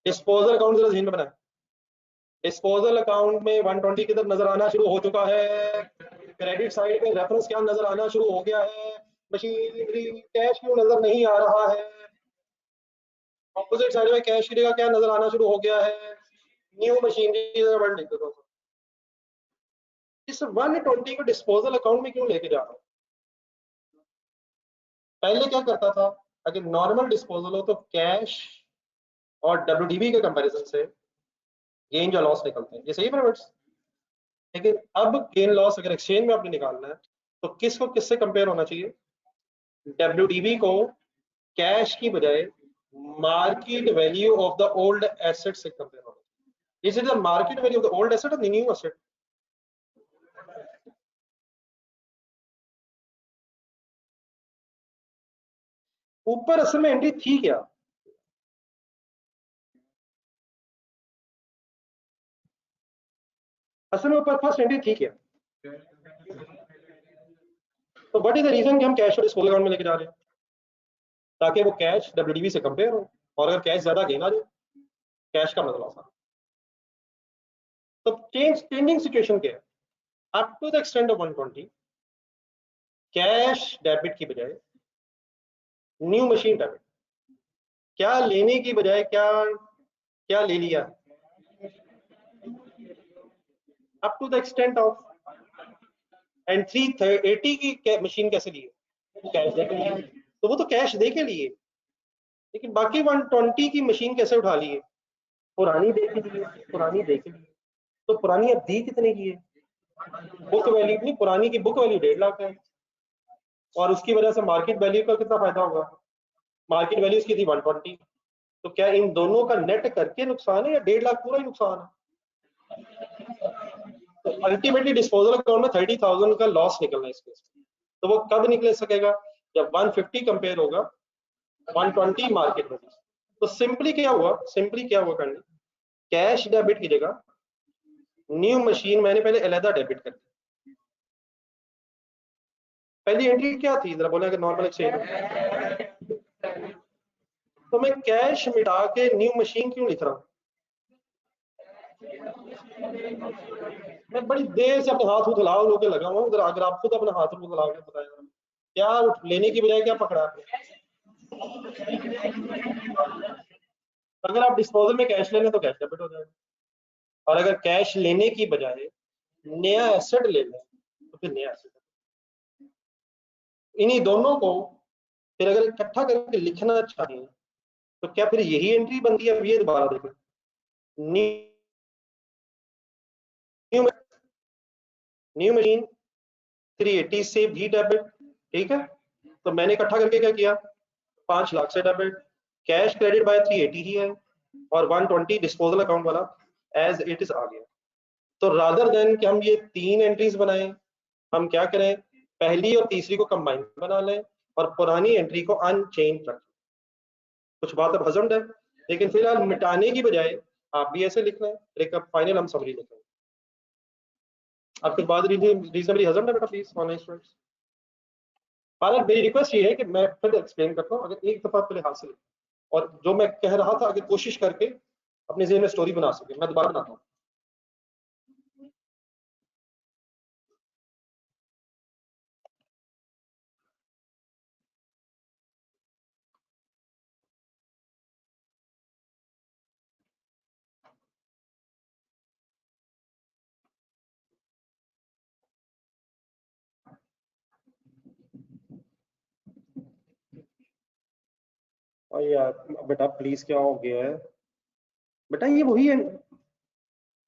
डिस्पोजल अकाउंट जरा जहन में बनाए। डिस्पोजल अकाउंट में 120 की तरफ नजर आना शुरू हो चुका है। क्रेडिट साइड में रेफरेंस क्या नजर आना शुरू हो गया है। मशीनरी कैश क्यों नजर नहीं आ रहा है? ऑपोजिट साइड में कैश का क्या नजर आना शुरू हो गया है? न्यू मशीनरी वर्ड लिख देता हूं। इस 120 को डिस्पोजल अकाउंट में क्यों लेके जा रहा हूं? पहले क्या करता था, अगर नॉर्मल डिस्पोजल हो तो कैश और WDV के कंपैरिजन से गेन या लॉस निकलते हैं, ये सही है। लेकिन अब गेन लॉस अगर एक्सचेंज में आपने निकालना है तो किसको किससे कंपेयर होना चाहिए? WDV को कैश की बजाय market value of the old asset से कंपेयर होना चाहिए। Is it the market value of the old asset और द न्यू एसेट? ऊपर असल में एंट्री थी क्या? असल में ऊपर फर्स्ट एंट्री थी क्या? तो व्हाट इज द रीजन कि हम कैश और डिस्पोजल अकाउंट में लेके जा रहे हैं? ताकि वो कैश WDV से कंपेयर हो, और अगर कैश ज्यादा गेन आ जाए, कैश का मतलब आसान। तो चेंजिंग सिचुएशन क्या है? Up to the extent of 120 cash debit की बजाय न्यू मशीन डेबिट। क्या लेने की बजाय क्या क्या ले लिया? Up to the extent of and 380 की मशीन कैसे लिए? कैश दे के लिए। तो वो तो कैश दे के लिए, लेकिन बाकी 120 की मशीन कैसे उठा लिए? पुरानी दे के लिए, पुरानी दे के लिए। तो पुरानी अब दी कितने की है? बुक वैल्यू नहीं, पुरानी की बुक वैल्यू 1.5 लाख है, और उसकी वजह से मार्केट वैल्यू का कितना फायदा होगा? मार्केट वैल्यू उसकी थी 120। तो क्या इन दोनों का नेट करके नुकसान है या 1.5 लाख पूरा ही नुकसान है? तो अल्टीमेटली डिस्पोजल अकाउंट में 30,000 का लॉस निकलना है इस केस में। तो वो कब निकल सकेगा? जब 150 कंपेयर होगा 120 मार्केट वैल्यू। तो सिंपली क्या हुआ, करनी कैश डेबिट की जगह न्यू मशीन मैंने पहले अलहदा डेबिट कर दी। पहली एंट्री क्या थी जरा बोले, अगर नॉर्मल एक्सचेंज तो मैं कैश मिटा के न्यू मशीन क्यों लिख रहा हूं? मैं बड़ी देर से अपने हाथ उठ हिलाओ लोग लगा हुआ हूँ, अगर आप खुद अपने हाथ उठ हिलाओ के बताया क्या लेने की बजाय क्या पकड़ा आपने? अगर आप डिस्पोजल में कैश ले लें तो कैश डेबिट हो जाएगा, और अगर कैश लेने की बजाय नया एसेट ले लें तो फिर नया एसेट। इन्हीं दोनों को फिर अगर इकट्ठा करके लिखना चाहिए तो क्या फिर यही एंट्री बनती है? अब ये दोबारा देखें, न्यू न्यू मशीन 380 से भी डेबिट, ठीक है। तो मैंने इकट्ठा करके क्या किया, 5 लाख से डेबिट, कैश क्रेडिट बाय 380 ही है, और 120 डिस्पोजल अकाउंट वाला एज इट इज आ गया। तो रादर देन कि हम ये 3 एंट्रीज बनाएं, हम क्या करें, पहली और तीसरी को कंबाइन बना लें और पुरानी एंट्री को अनचेंज रखें। कुछ बात अब हजम है? लेकिन फिलहाल मिटाने की बजाय आप भी ऐसे लिख रहे हैं, एक फाइनल हम समरी लिख रहे हैं। अब कुछ बात रीजनबली हजम ना बेटा प्लीज ऑनलाइन स्टूडेंट्स। पालक मेरी रिक्वेस्ट ये है कि मैं फिर एक्सप्लेन करता हूँ, अगर एक दफा पहले हाथ से लिखें और जो मैं कह रहा था अगर कोशिश करके अपने जहन में स्टोरी बना सके, मैं दोबारा बनाता हूँ। और यार बेटा प्लीज क्या हो गया है बेटा, ये वही है,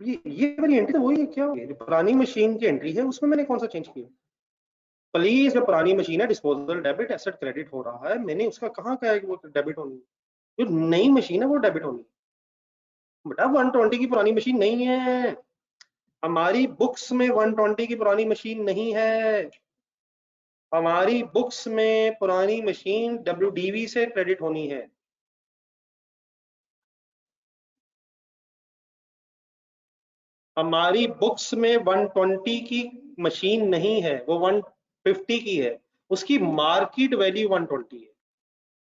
ये वाली एंट्री तो वही है, क्या हो गया? पुरानी मशीन की एंट्री है, उसमें मैंने कौन सा चेंज किया? प्लीज, जो पुरानी मशीन है डिस्पोजल डेबिट एसेट क्रेडिट हो रहा है, मैंने उसका कहाँ कहा है कि वो डेबिट होनी है? जो नई मशीन है वो डेबिट होनी है बेटा। 120 की पुरानी मशीन नहीं है, हमारी बुक्स में 120 की पुरानी मशीन नहीं है। हमारी बुक्स में पुरानी मशीन WDV से क्रेडिट होनी है। हमारी बुक्स में 120 की मशीन नहीं है, वो 150 की है, उसकी मार्केट वैल्यू 120 है।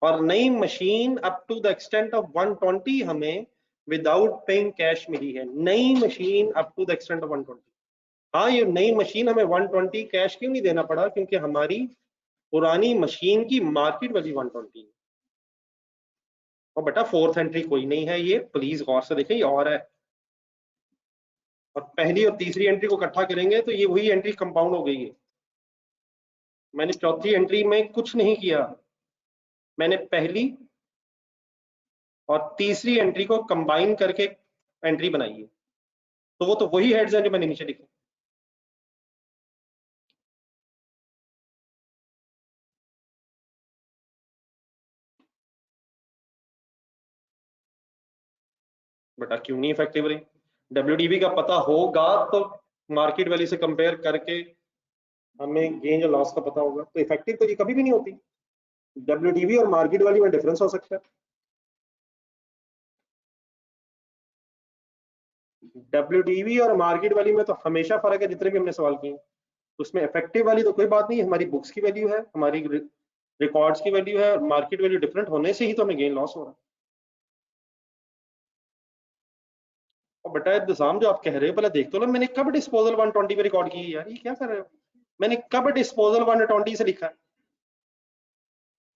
और नई machine up to the extent of 120 हमें विदाउट पेइंग कैश मिली है। नई machine up to the extent of 120। हाँ, ये नई मशीन हमें 120 कैश क्यों नहीं देना पड़ा? क्योंकि हमारी पुरानी मशीन की मार्केट वैल्यू 120 है। और बेटा फोर्थ एंट्री कोई नहीं है, ये प्लीज गौर से देखें, ये और है। और पहली और तीसरी एंट्री को इकट्ठा करेंगे तो ये वही एंट्री कंपाउंड हो गई है। मैंने चौथी एंट्री में कुछ नहीं किया, मैंने पहली और तीसरी एंट्री को कंबाइन करके एंट्री बनाई है। तो वो तो वही हेड्स हैं जो मैंने नीचे लिखे। बेटा क्यों नहीं इफेक्टिव रही? WDV का पता होगा तो मार्केट वैल्यू से कंपेयर करके हमें गेन या लॉस का पता होगा, तो इफेक्टिव तो ये कभी भी नहीं होती। WDV और मार्केट वैल्यू में डिफरेंस हो सकता है। WDV और मार्केट वैल्यू में तो हमेशा फर्क है, जितने भी हमने सवाल किए। उसमें इफेक्टिव वाली तो कोई बात नहीं है, हमारी बुक्स की वैल्यू है, हमारी रिकॉर्ड्स की वैल्यू है, और मार्केट वैल्यू डिफरेंट होने से ही तो हमें गेन लॉस हो रहा है। और बेटा इंतजाम जो आप कह रहे हो, पहले देख तो लो मैंने कब डिस्पोजल 120 पे रिकॉर्ड की है यार, ये क्या कर रहे हो? मैंने कब डिस्पोजल 120 से लिखा है?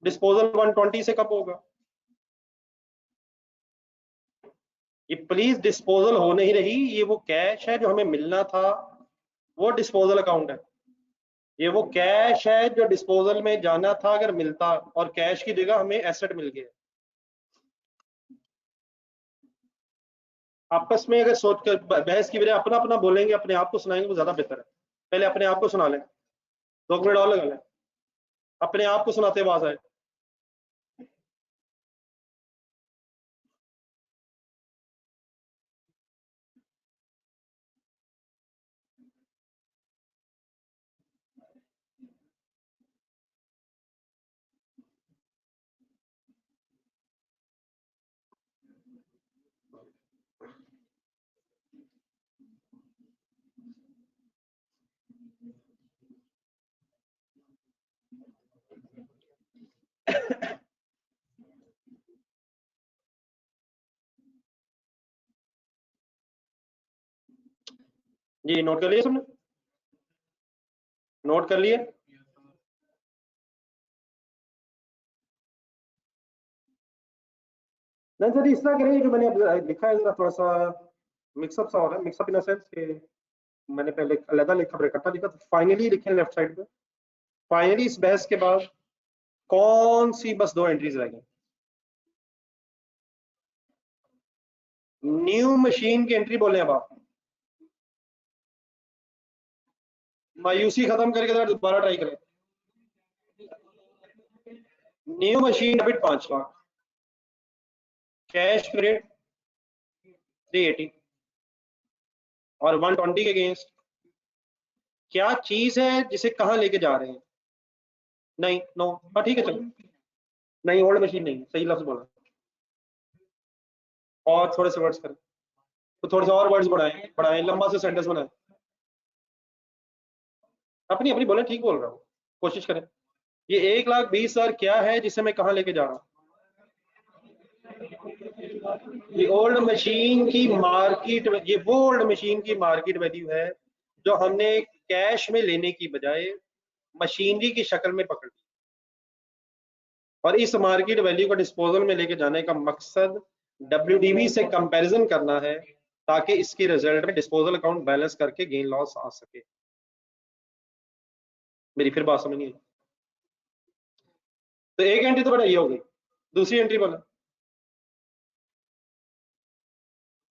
डिस्पोजल 120 से कब होगा? ये प्लीज डिस्पोजल हो नहीं रही, ये वो कैश है जो हमें मिलना था, वो डिस्पोजल अकाउंट है। ये वो कैश है जो डिस्पोजल में जाना था अगर मिलता, और कैश की जगह हमें एसेट मिल गया। आपस में अगर सोच कर बहस की बजाय अपना अपना बोलेंगे, अपने आप को सुनाएंगे, वो ज्यादा बेहतर है। पहले अपने आप को सुना लें, 2 मिनट और लगा लें, अपने आप को सुनाते आवाज आए। जी नोट कर लिए सबने? नोट कर लिए? नहीं सर, इस तरह करेंगे जो मैंने लिखा है, जरा थोड़ा सा मिक्सअप सा हो रहा है। मिक्सअप इन सेंस कि मैंने पहले अलग लिखा, फिर इकट्ठा लिखा, तो फाइनली लिखे लेफ्ट साइड पे। फाइनली इस बहस के बाद कौन सी बस 2 एंट्रीज रह गई? न्यू मशीन की एंट्री बोले अब आप। मायूसी खत्म करके जरा दोबारा ट्राई करें। New machine debit 5 lakh, cash credit 380, और 120 के अगेंस्ट क्या चीज है जिसे कहां लेके जा रहे हैं? नहीं, नो, हाँ ठीक है चलो। नहीं, ओल्ड मशीन नहीं, सही लफ्ज बोला। और थोड़े से वर्ड्स करें, तो थोड़े से और वर्ड्स बढ़ाएं बढ़ाएं, लंबा से सेंटेंस बनाएं। अपनी अपनी बोले, ठीक बोल रहा हूँ, कोशिश करें। ये 1,20,000 क्या है जिसे मैं कहाँ लेके जा रहा हूँ? ये ओल्ड मशीन की मार्केट, ये वो ओल्ड मशीन की मार्केट वैल्यू है जो हमने कैश में लेने की बजाय मशीनरी की शक्ल में पकड़ ली, और इस मार्केट वैल्यू को डिस्पोजल में लेके जाने का मकसद WDV से कंपैरिजन करना है, ताकि इसके रिजल्ट में डिस्पोजल अकाउंट बैलेंस करके गेन लॉस आ सके। मेरी फिर बात समझ नहीं आई। तो एक एंट्री तो बड़ा ये हो गई, दूसरी एंट्री बोला,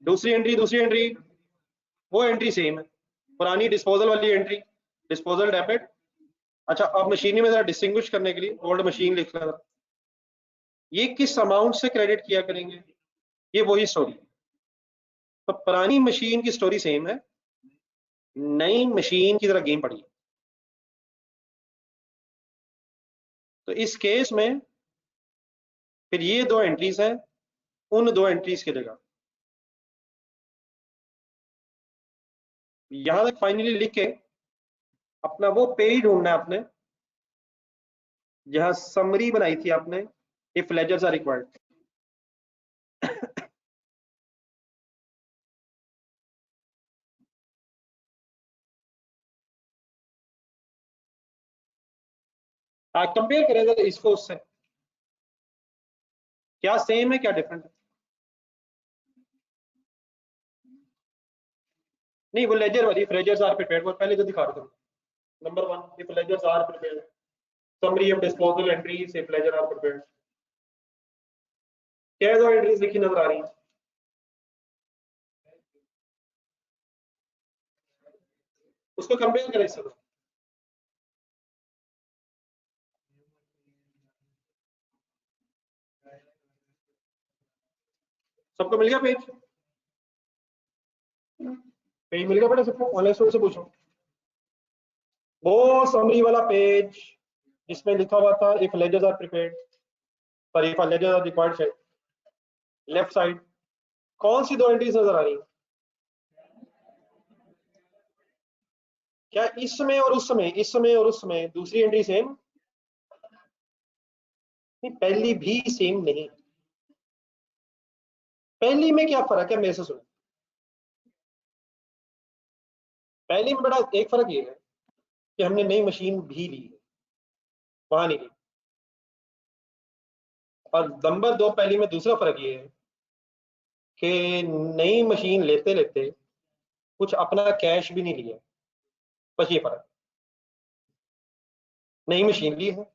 दूसरी एंट्री वो एंट्री सेम है, पुरानी डिस्पोजल वाली एंट्री, डिस्पोजल डेबिट। अच्छा, अब मशीनरी में जरा डिस्टिंग्विश करने के लिए ओल्ड मशीन लिख लेना, ये किस अमाउंट से क्रेडिट किया करेंगे, ये वही स्टोरी। तो पुरानी मशीन की स्टोरी सेम है, नई मशीन की तरह गेम पड़ी। तो इस केस में फिर ये दो एंट्रीज हैं, उन दो एंट्रीज की जगह यहां तक फाइनली लिख के अपना वो पेज ढूंढना है आपने जहां समरी बनाई थी आपने, if ledgers are required. Compare करें तो इसको उससे, क्या सेम है क्या डिफरेंट है? नहीं, वो लेजर वाली इफ लेजर्स आर प्रिपेयर्ड, वो पहले जो दिखा रहे थे, number 1 if ledgers are prepared, summary of disposal entries if ledger are prepared, क्या दो एंट्रीज लिखी नजर आ रही हैं? उसको कंपेयर करें इससे। सबको मिल गया पेज? पेज मिल गया बेटा सबको? ऑनलाइन स्टूडेंट से पूछो, वो समरी वाला पेज जिसमें लिखा हुआ था if ledgers are prepared, sorry if ledgers are required, left side कौन सी दो एंट्रीज नजर आ रही हैं? क्या इसमें और उस समय, इस समय और उस समय दूसरी एंट्री सेम? नहीं, पहली भी सेम नहीं। पहली में क्या फर्क है मेरे से सुनो, पहली में बड़ा एक फर्क ये है कि हमने नई मशीन भी ली है, वहां नहीं ली। और नंबर 2 पहली में दूसरा फर्क ये है कि नई मशीन लेते लेते कुछ अपना कैश भी नहीं लिया, बस ये फर्क, नई मशीन ली है।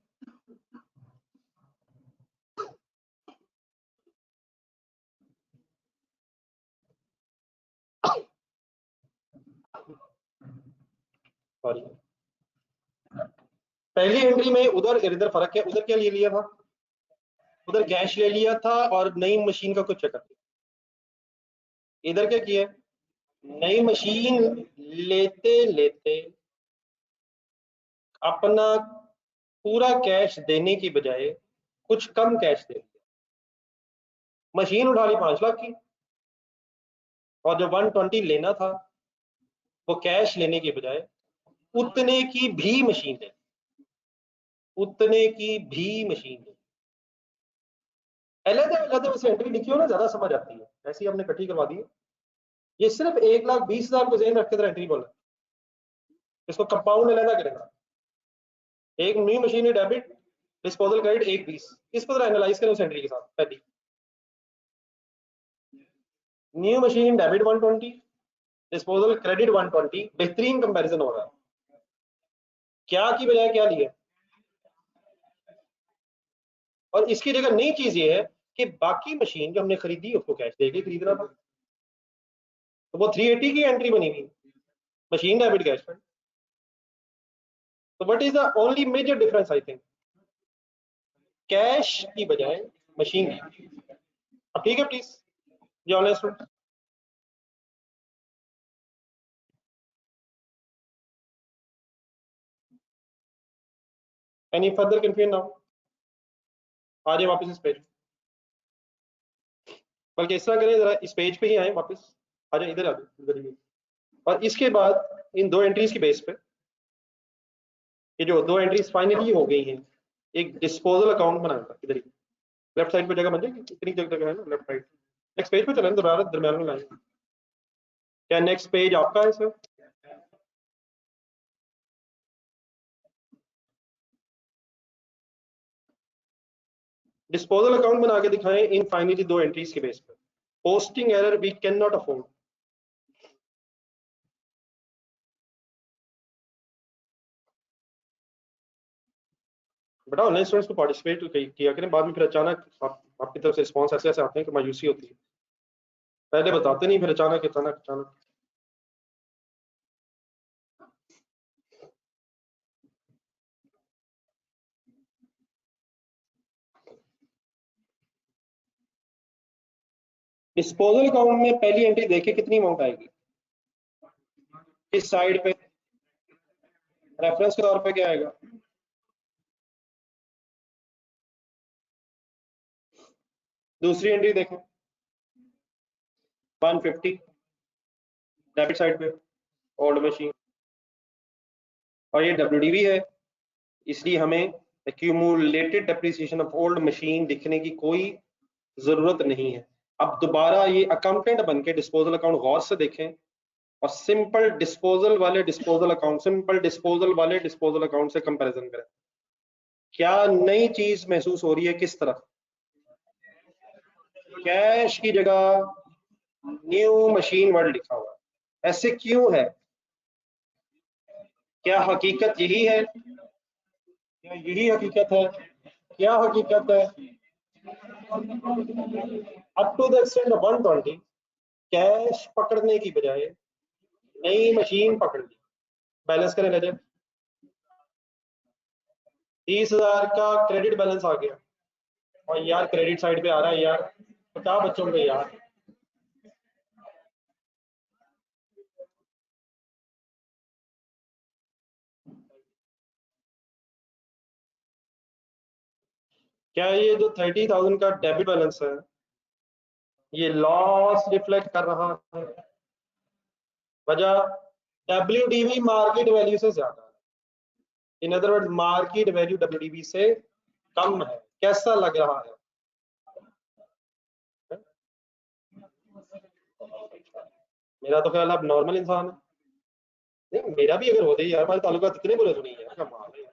सॉरी, पहली एंट्री में उधर इधर फर्क है, उधर क्या ले लिया था, उधर कैश ले लिया था और नई मशीन का कुछ चक्कर नहीं। इधर क्या किया, नई मशीन लेते लेते अपना पूरा कैश देने की बजाय कुछ कम कैश दे दिया। मशीन उठा ली 5 लाख की, और जो 120 लेना था वो कैश लेने की बजाय उतने की भी मशीन ले, उतने की भी मशीन ले। अलग अलग वैसे एंट्री लिखी हो ना, ज्यादा समझ आती है, ऐसी हमने इकट्ठी करवा दी है। ये सिर्फ 1,20,000 को जेन रख के एंट्री बोला, इसको कंपाउंड अलग करेगा। एक न्यू मशीन है डेबिट, डिस्पोजल क्रेडिट 1,20, इसको जरा एनालाइज करें उस एंट्री के साथ। पहली new machine debit 120, disposal credit 120, बेहतरीन कंपैरिजन हो रहा है। क्या की बजाय क्या लिया, और इसकी जगह नई चीज ये है कि बाकी मशीन जो हमने खरीदी उसको कैश देके खरीदना था, तो वो 380 की एंट्री बनी हुई, मशीन डेबिट कैश में। तो what is the only major difference I think, cash की बजाय मशीन ली। अब ठीक है प्लीज, ये online student, any further confusion now? आ जाए वापस इस पेज। बल्कि इस तरह करें, जरा इस पेज पे ही आए वापस, आ जाए इधर, आ जाए इधर ही। और इसके बाद इन दो एंट्रीज की बेस पे, ये जो दो एंट्रीज फाइनली हो गई हैं, एक डिस्पोजल अकाउंट बनाना था इधर ही, लेफ्ट साइड पे जगह बन जाएगी, इतनी जगह है ना लेफ्ट साइड। नेक्स्ट पेज पे चलें, दोबारा दरम्यान में लाएंगे। क्या नेक्स्ट पेज आपका है सर? डिस्पोजल अकाउंट बना के दिखाएं इन फाइनली दो एंट्रीज के बेस पे। Posting error we can not afford. बेटा ऑनलाइन स्टूडेंट्स को पार्टिसिपेट किया करें, बाद में फिर अचानक आपकी तरफ से रिस्पॉन्स ऐसे ऐसे आते हैं कि मायूसी होती है। पहले बताते नहीं, फिर अचानक अचानक अचानक। डिस्पोजल अकाउंट में पहली एंट्री देखे कितनी अमाउंट आएगी, इस साइड पे रेफरेंस के तौर पे क्या आएगा? दूसरी एंट्री देखें 150 डेबिट साइड पे, ओल्ड मशीन, और ये WDV है, इसलिए हमें accumulated depreciation of old machine लिखने की कोई जरूरत नहीं है। अब दोबारा ये अकाउंटेंट बन के डिस्पोजल अकाउंट गौर से देखें और सिंपल डिस्पोजल वाले डिस्पोजल अकाउंट, सिंपल डिस्पोजल वाले डिस्पोजल अकाउंट से कंपैरिजन करें। क्या नई चीज महसूस हो रही है? किस तरफ? कैश की जगह न्यू मशीन वर्ड लिखा हुआ है, ऐसे क्यों है? क्या हकीकत यही है? क्या यही हकीकत है? क्या हकीकत है? Up to the extent of 120 cash पकड़ने की बजाय नई मशीन पकड़ ली। बैलेंस करें लेजर, 30,000 का क्रेडिट बैलेंस आ गया, और यार क्रेडिट साइड पे आ रहा है यार 50 बच्चों पे यार। क्या ये जो 30,000 का डेबिट बैलेंस है, ये लॉस रिफ्लेक्ट कर रहा है? वजह WDV मार्केट वैल्यू से ज्यादा है, in other word market value WDV से कम है। कैसा लग रहा है? मेरा तो ख्याल आप नॉर्मल इंसान है। नहीं मेरा भी अगर होते यार, हमारे ताल्लुकात इतने बुरे तो नहीं है, कमाल है।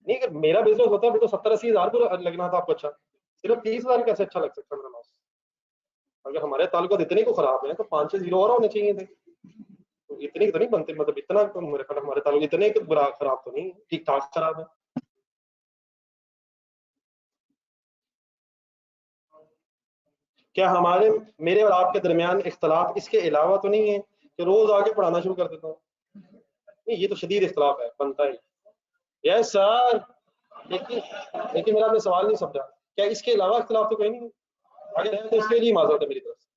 नहीं अगर मेरा बिजनेस होता है तो 70-80 हज़ार बुरा लगना था आपको, अच्छा सिर्फ 30,000 कैसे अच्छा लग सकता मेरा लॉस? अगर हमारे ताल्लुकात इतने को खराब है तो 5-6 जीरो और होने चाहिए थे। तो इतने तो नहीं बनते, मतलब इतना तो मेरे ख्याल हमारे ताल्लुक इतने तो बुरा खराब तो नहीं, ठीक ठाक खराब है। क्या हमारे मेरे और आपके दरमियान इख्तलाफ इसके अलावा तो नहीं है कि रोज आके पढ़ाना शुरू कर देता हूँ? नहीं ये तो शदीद इख्तलाफ है, बनता है। Yes sir. लेकिन लेकिन मेरा आपने सवाल नहीं समझा, क्या इसके अलावा इख्तलाफ तो कोई नहीं है? अगर है तो इसके लिए माजरत है मेरी तरफ से।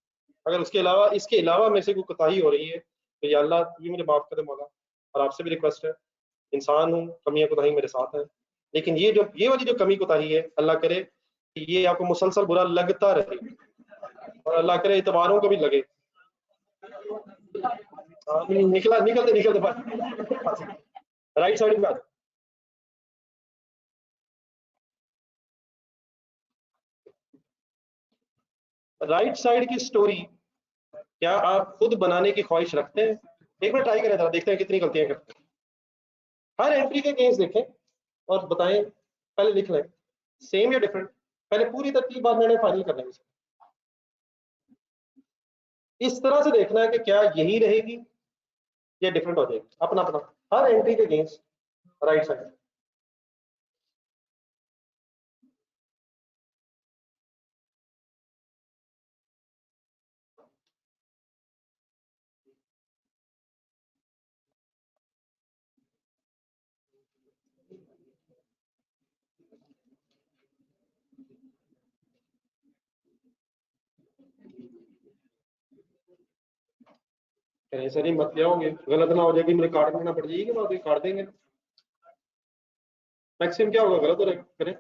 अगर इसके अलावा मेरे से कोई कोताही हो रही है तो या अल्लाह तू भी मुझे माफ कर दे मौला। और आपसे भी रिक्वेस्ट है, इंसान हूँ, कमियां कोताही मेरे साथ है, लेकिन ये वाली जो कमी कोताही है, अल्लाह करे कि ये आपको मुसलसल बुरा लगता रहे, और अल्लाह करे इतबारों को भी लगे। निकला निकलते निकलते राइट साइड में राइट साइड की स्टोरी क्या आप खुद बनाने की ख्वाहिश रखते हैं? एक बार ट्राई करें जरा, देखते हैं कितनी गलतियां करते हैं। हर एंट्री के केस देखें और बताएं, पहले लिख लें सेम या डिफरेंट, पहले पूरी तरतीब बाद मैंने फाइनल कर लेंगे। इस तरह से देखना है कि क्या यही रहेगी या डिफरेंट हो जाएगी, अपना अपना हर एंट्री के अगेंस्ट राइट साइड। सर ही मत ले आओगे, गलत ना हो जाए कि मुझे काट देना पड़ जाएगी, कि काट देंगे। मैक्सिमम क्या होगा गलत हो करें?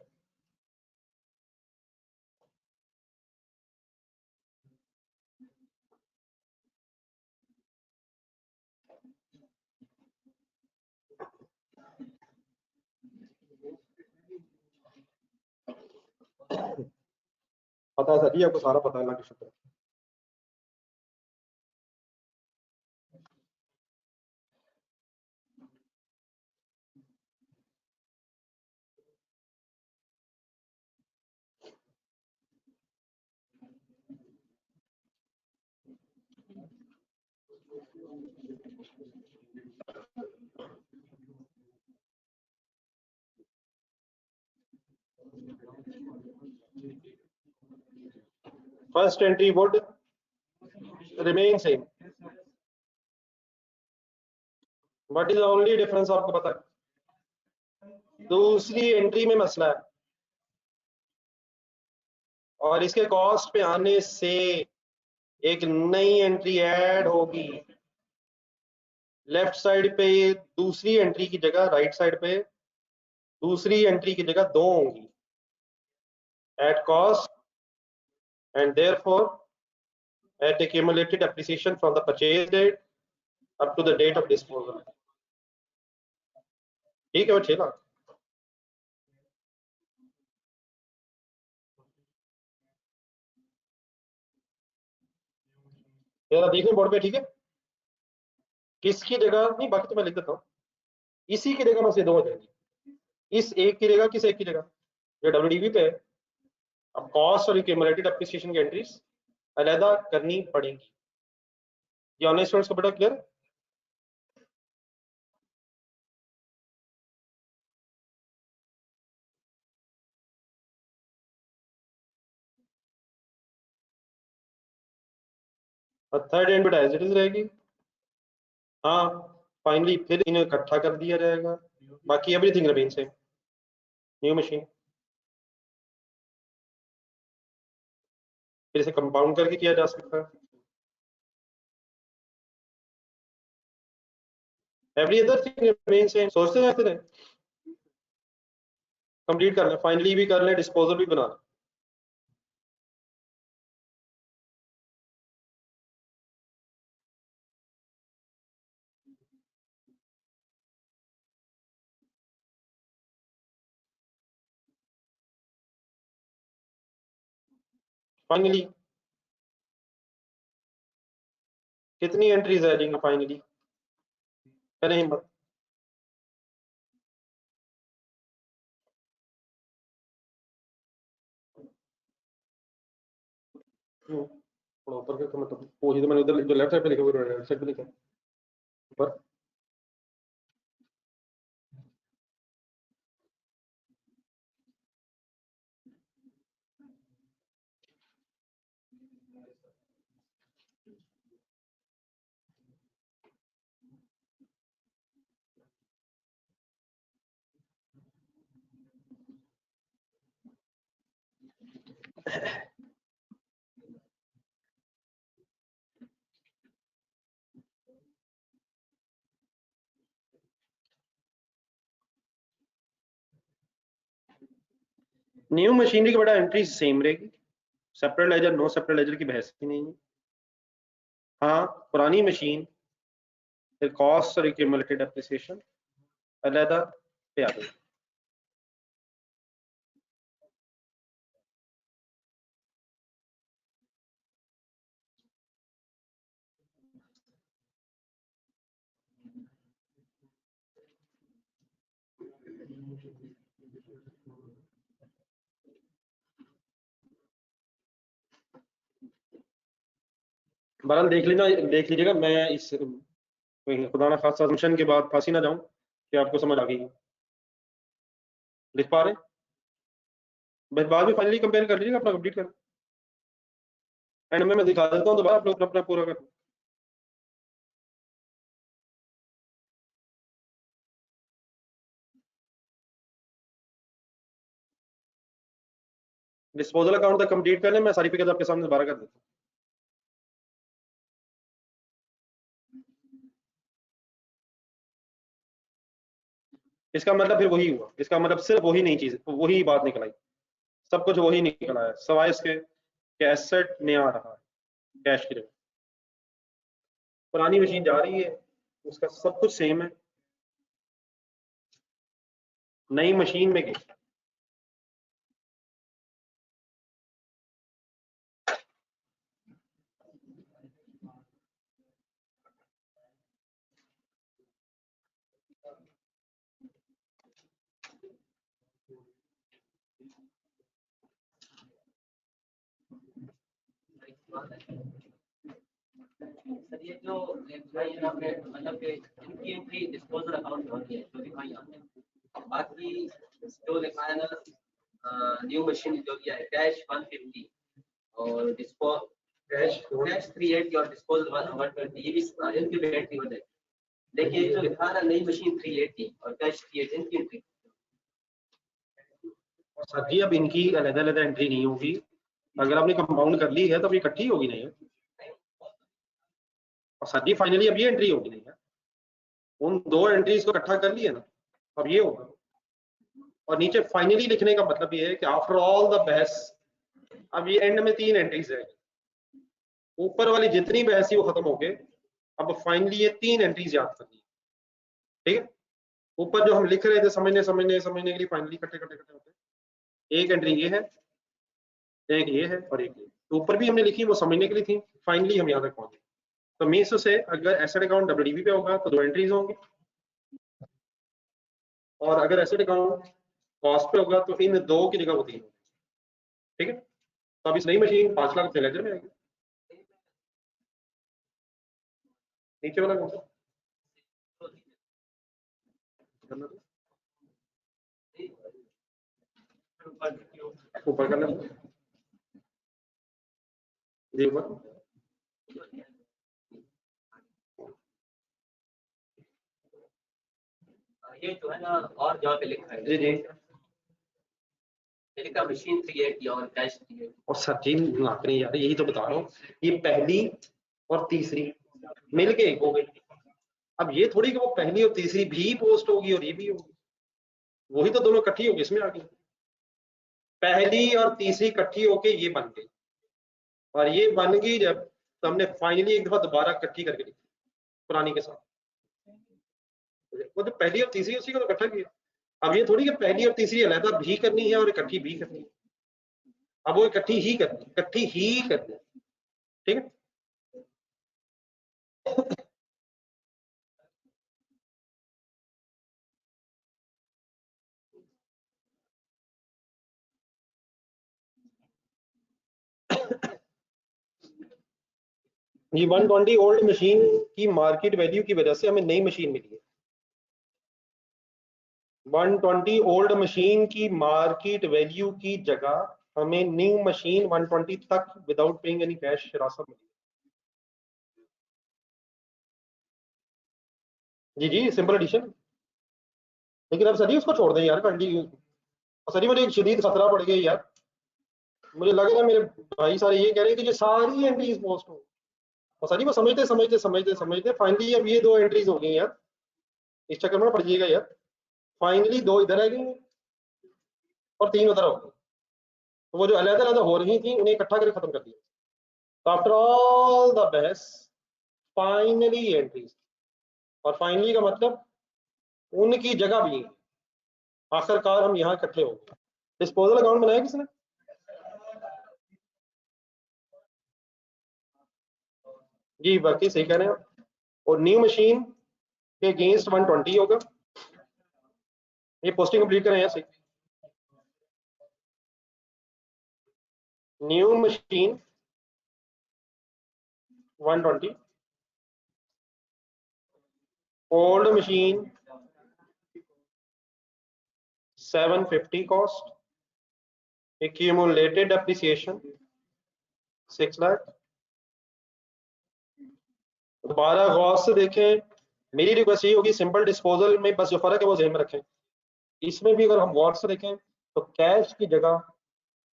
पता है सर जी, आपको सारा पता है, अल्लाह का शुक्र है। First entry would remain same. What is the only difference, आपको पता है? दूसरी एंट्री में मसला है, और इसके कॉस्ट पे आने से एक नई एंट्री ऐड होगी। लेफ्ट साइड पे दूसरी एंट्री की जगह राइट साइड पे दूसरी एंट्री की जगह दो होंगी at cost, and therefore at accumulated appreciation from the purchase date up to the date of disposal। ठीक है बच्चे ना? जरा देखिए बोर्ड पे, ठीक है? किसकी जगह नहीं, बाकी तो मैं लिख देता हूँ। इसी की जगह बस ये दो हो जाएगी। इस एक की जगह किस एक की जगह, जो डब्ल्यूडीवी पे है। अब कॉस्ट और एक्यूमुलेटेड एप्रिसिएशन की एंट्रीज अलहदा करनी पड़ेंगी। ये ऑनलाइन स्टूडेंट्स को बेटा क्लियर? और थर्ड एंड बेटा एज इट इज रहेगी। हाँ, फाइनली फिर इन्हें इकट्ठा कर दिया जाएगा, बाकी everything remain same. New machine फिर इसे कंपाउंड करके किया जा सकता है। Every other thing remain same. सोचते रहते हैं, कंप्लीट कर लें, फाइनली भी कर लें, डिस्पोजल भी बना लें। फाइनली कितनी एंट्रीज आ जाएंगी फाइनली? करें हिम्मत। थोड़ा ऊपर का मतलब वो ही तो मैंने उधर जो लेफ्ट साइड पे लिखा हुआ है राइट साइड पे लिखा है ऊपर। न्यू मशीनरी की बड़ा एंट्री सेम रहेगी, separate ledger no separate ledger की बहस ही नहीं है। हाँ, पुरानी मशीन फिर कॉस्ट और एक्यूमुलेटेड एप्रिसिएशन अलहदा पे आ गई। बहरहाल देख लेना, देख लीजिएगा, मैं इस खुदा ना खासा assumption के बाद फांसी ना जाऊं कि आपको समझ आ गई। लिख पा रहे हैं? बस बाद में फाइनली कंपेयर कर लीजिएगा, अपना कंप्लीट कर एंड में मैं दिखा देता हूँ, दोबारा आप लोग अपना पूरा कर। डिस्पोजल अकाउंट तक कंप्लीट कर लें, मैं सारी फिगर आपके सामने दोबारा कर देता हूँ। इसका मतलब फिर वही हुआ, इसका मतलब सिर्फ वही नहीं चीज, वही बात निकल आई, सब कुछ वही निकल आया सवाए इसके कि एसेट नया आ रहा है कैश की जगह। पुरानी मशीन जा रही है, उसका सब कुछ सेम है, नई मशीन में गई। सर ये जो दिखाई है आपने मतलब कि इनकी एंट्री डिस्पोजल अकाउंट में होती है जो दिखाई आपने, बाकी जो लिखा है ना न्यू मशीन जो दिया है कैश 150 और कैश 380 और डिस्पोजल 120, ये भी इनकी भी एंट्री हो जाएगी। लेकिन जो लिखा है ना नई मशीन 380 और कैश 380 इनकी एंट्री। सर जी अब इनकी अलग अलग एंट्री नहीं होगी, अगर आपने कंपाउंड कर ली है तो अब ये इकट्ठी होगी नहीं है। और सर जी फाइनली अब ये एंट्री होगी नहीं है, उन दो एंट्रीज को इकट्ठा कर लिया ना, अब ये होगा। और नीचे फाइनली लिखने का मतलब ये है कि आफ्टर ऑल द बहस, अब ये एंड में 3 एंट्रीज है, ऊपर वाली जितनी बहस थी वो खत्म हो गए, अब फाइनली ये 3 एंट्रीज याद करनी है। ठीक है, ऊपर जो हम लिख रहे थे समझने समझने समझने के लिए फाइनली इकट्ठे इकट्ठे इकट्ठे होते हैं। एक एंट्री ये है, एक ये है और एक ये, तो ऊपर भी हमने लिखी वो समझने के लिए थी, फाइनली हम यहाँ तक पहुंचे। तो मीन्स से अगर एसेट अकाउंट डब्ल्यूडीवी पे होगा तो 2 एंट्रीज होंगी, और अगर एसेट अकाउंट कॉस्ट पे होगा तो इन 2 की जगह वो 3 होगी। ठीक है, तो अब इस नई मशीन 5 लाख अपने लेजर में आएगी। नीचे वाला कौन सा ऊपर करना जी, ऊपर ये जो है ना और जहाँ पे लिखा है जी जी, लिखा मशीन 380 और कैश 380। और सचिन नाकनी यार, यही तो बता रहा हूँ, ये पहली और तीसरी मिलके एक हो गई। अब ये थोड़ी कि वो पहली और तीसरी भी पोस्ट होगी और ये भी होगी, वही तो दोनों इकट्ठी होगी इसमें आ गई। पहली और तीसरी इकट्ठी होके ये बन गई, और ये बन गई जब तो हमने फाइनली एक दफा दोबारा इकट्ठी करके लिखी पुरानी के साथ, वो जो पहली और तीसरी उसी को तो इकट्ठा किया। अब ये थोड़ी कि पहली और तीसरी अलहदा भी करनी है और इकट्ठी भी करनी है, अब वो इकट्ठी ही करनी, इकट्ठी ही करनी। ठीक है, ये 120 ओल्ड मशीन की मार्केट वैल्यू की वजह से हमें नई मशीन मिली है। 120 ओल्ड मशीन की मार्केट वैल्यू की जगह हमें न्यू मशीन 120 तक विदाउट पेइंग एनी कैश हिरासत मिली। जी जी, सिंपल एडिशन। लेकिन अब सर उसको छोड़ दें यार कंडी, सर मुझे एक शदीद खतरा पड़ गया यार, मुझे लग रहा है मेरे भाई सारे ये कह रहे हैं कि ये सारी एंट्रीज पोस्ट हो, और सर वो समझते समझते समझते समझते फाइनली अब ये 2 एंट्रीज हो गई यार, इस चक्कर में पड़ जाइएगा यार। फाइनली 2 इधर आ गई और 3 उधर हो गई, तो वो जो अलग अलग हो रही थी उन्हें इकट्ठा करके खत्म कर दिया। तो after all the best finally entries, और फाइनली का मतलब उनकी जगह भी है, आखिरकार हम यहाँ इकट्ठे हो गए। डिस्पोजल अकाउंट बनाया किसने? जी बाकी सही कह रहे हैं आप, और न्यू मशीन के अगेंस्ट 120 होगा, ये पोस्टिंग कंप्लीट करें ऐसे। New machine 120, old machine 750 cost, accumulated depreciation 6 lakh. दोबारा गौर से देखें, मेरी रिक्वेस्ट ये होगी सिंपल डिस्पोजल में बस जो फर्क है वो ध्यान में रखें, इसमें भी अगर हम गौर से देखें तो कैश की जगह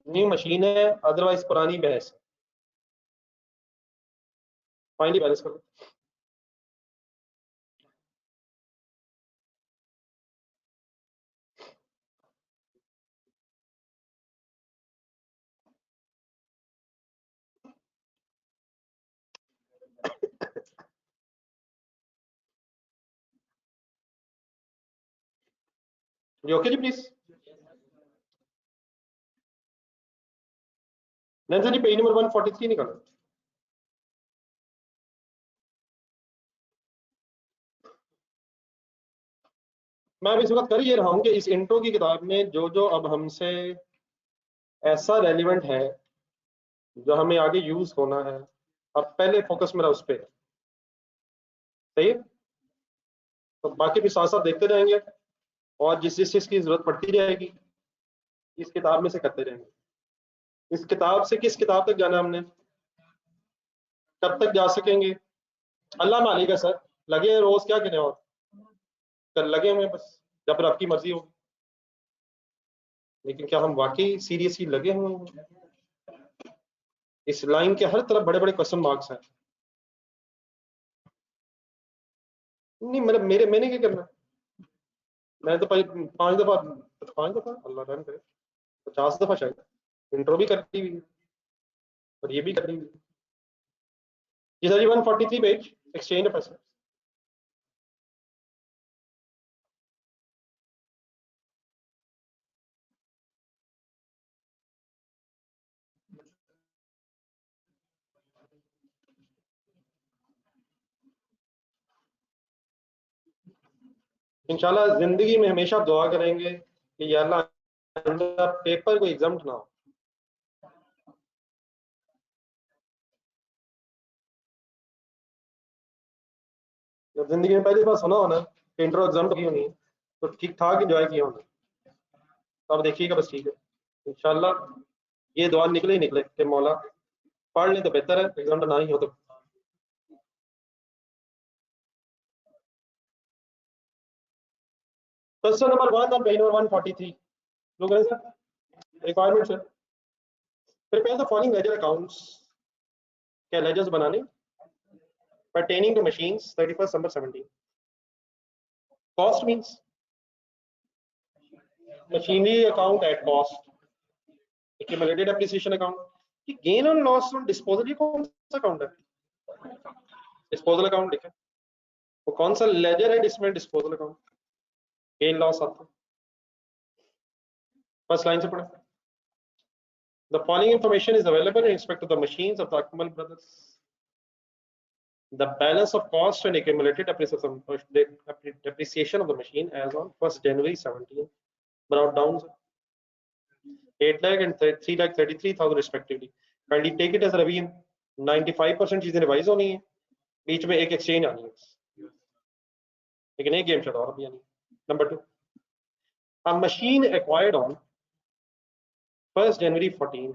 न्यू मशीन है, अदरवाइज पुरानी बहस। फाइनली बैलेंस करो। जी ओके जी please. Nancy ji page number 143 निकालो। मैं अभी इस वक्त कर ये रहा हूँ कि इस इंट्रो की किताब में जो जो अब हमसे ऐसा रेलिवेंट है जो हमें आगे यूज होना है। अब पहले फोकस मेरा उस पर है। सही है। तो बाकी भी साथ साथ देखते रहेंगे, और जिस जिस चीज की जरूरत पड़ती रहेगी इस किताब में से करते रहेंगे। इस किताब से किस किताब तक जाना हमने, कब तक जा सकेंगे, अल्लाह मालिक है सर। लगे हैं रोज, क्या करें, और कल लगे हुए हैं बस, जब आपकी मर्जी होगी। लेकिन क्या हम वाकई सीरियसली लगे हुए हैं? इस लाइन के हर तरफ बड़े बड़े क्वेश्चन मार्क्स हैं। नहीं मैंने क्या करना। मैंने तो 5 दफा, 5 दफा अल्लाह रहम करे, 50 दफा शायद इंट्रो भी कर दी हुई है, और ये भी कर दी हुई है। जी सर जी, 143 पेज, एक्सचेंज ऑफ एसेट्स। इंशाल्लाह जिंदगी में हमेशा दुआ करेंगे कि या अल्लाह पेपर को एग्जाम ना हो। जब जिंदगी में पहली बार सुना हो ना कि इंट्रो एग्जाम की होनी है, तो ठीक ठाक इंजॉय किया होना। तो अब देखिएगा बस, ठीक है इंशाल्लाह ये दुआ निकले ही निकले कि मौला पढ़ ले तो बेहतर है, एग्जाम ना ही हो तो। क्वेश्चन नंबर 1 और पेज नंबर 143 लोग हैं sir. Requirement sir, prepare the following ledger accounts. क्या लेजर्स बनाने pertaining to machines 31st December 17। Cost means machinery account at cost, accumulated depreciation account। कि गेन और लॉस और डिस्पोजल, ये कौन सा अकाउंट है? डिस्पोजल अकाउंट लिखा। वो कौन सा लेजर है जिसमें डिस्पोजल अकाउंट गेन लॉस आता है? फर्स्ट लाइन से पढ़े। The following information is available in respect to the machines of the Akmal brothers. The balance of cost and accumulated depreciation of the machine as on 1st January 17 brought down 8 lakh and 3 lakh 33,000 respectively। Kindly take it as a revision। 95% चीजें revise होनी है, बीच में एक exchange आनी है, लेकिन एक game shut और भी आनी। Number 2, a machine acquired on 1st January 14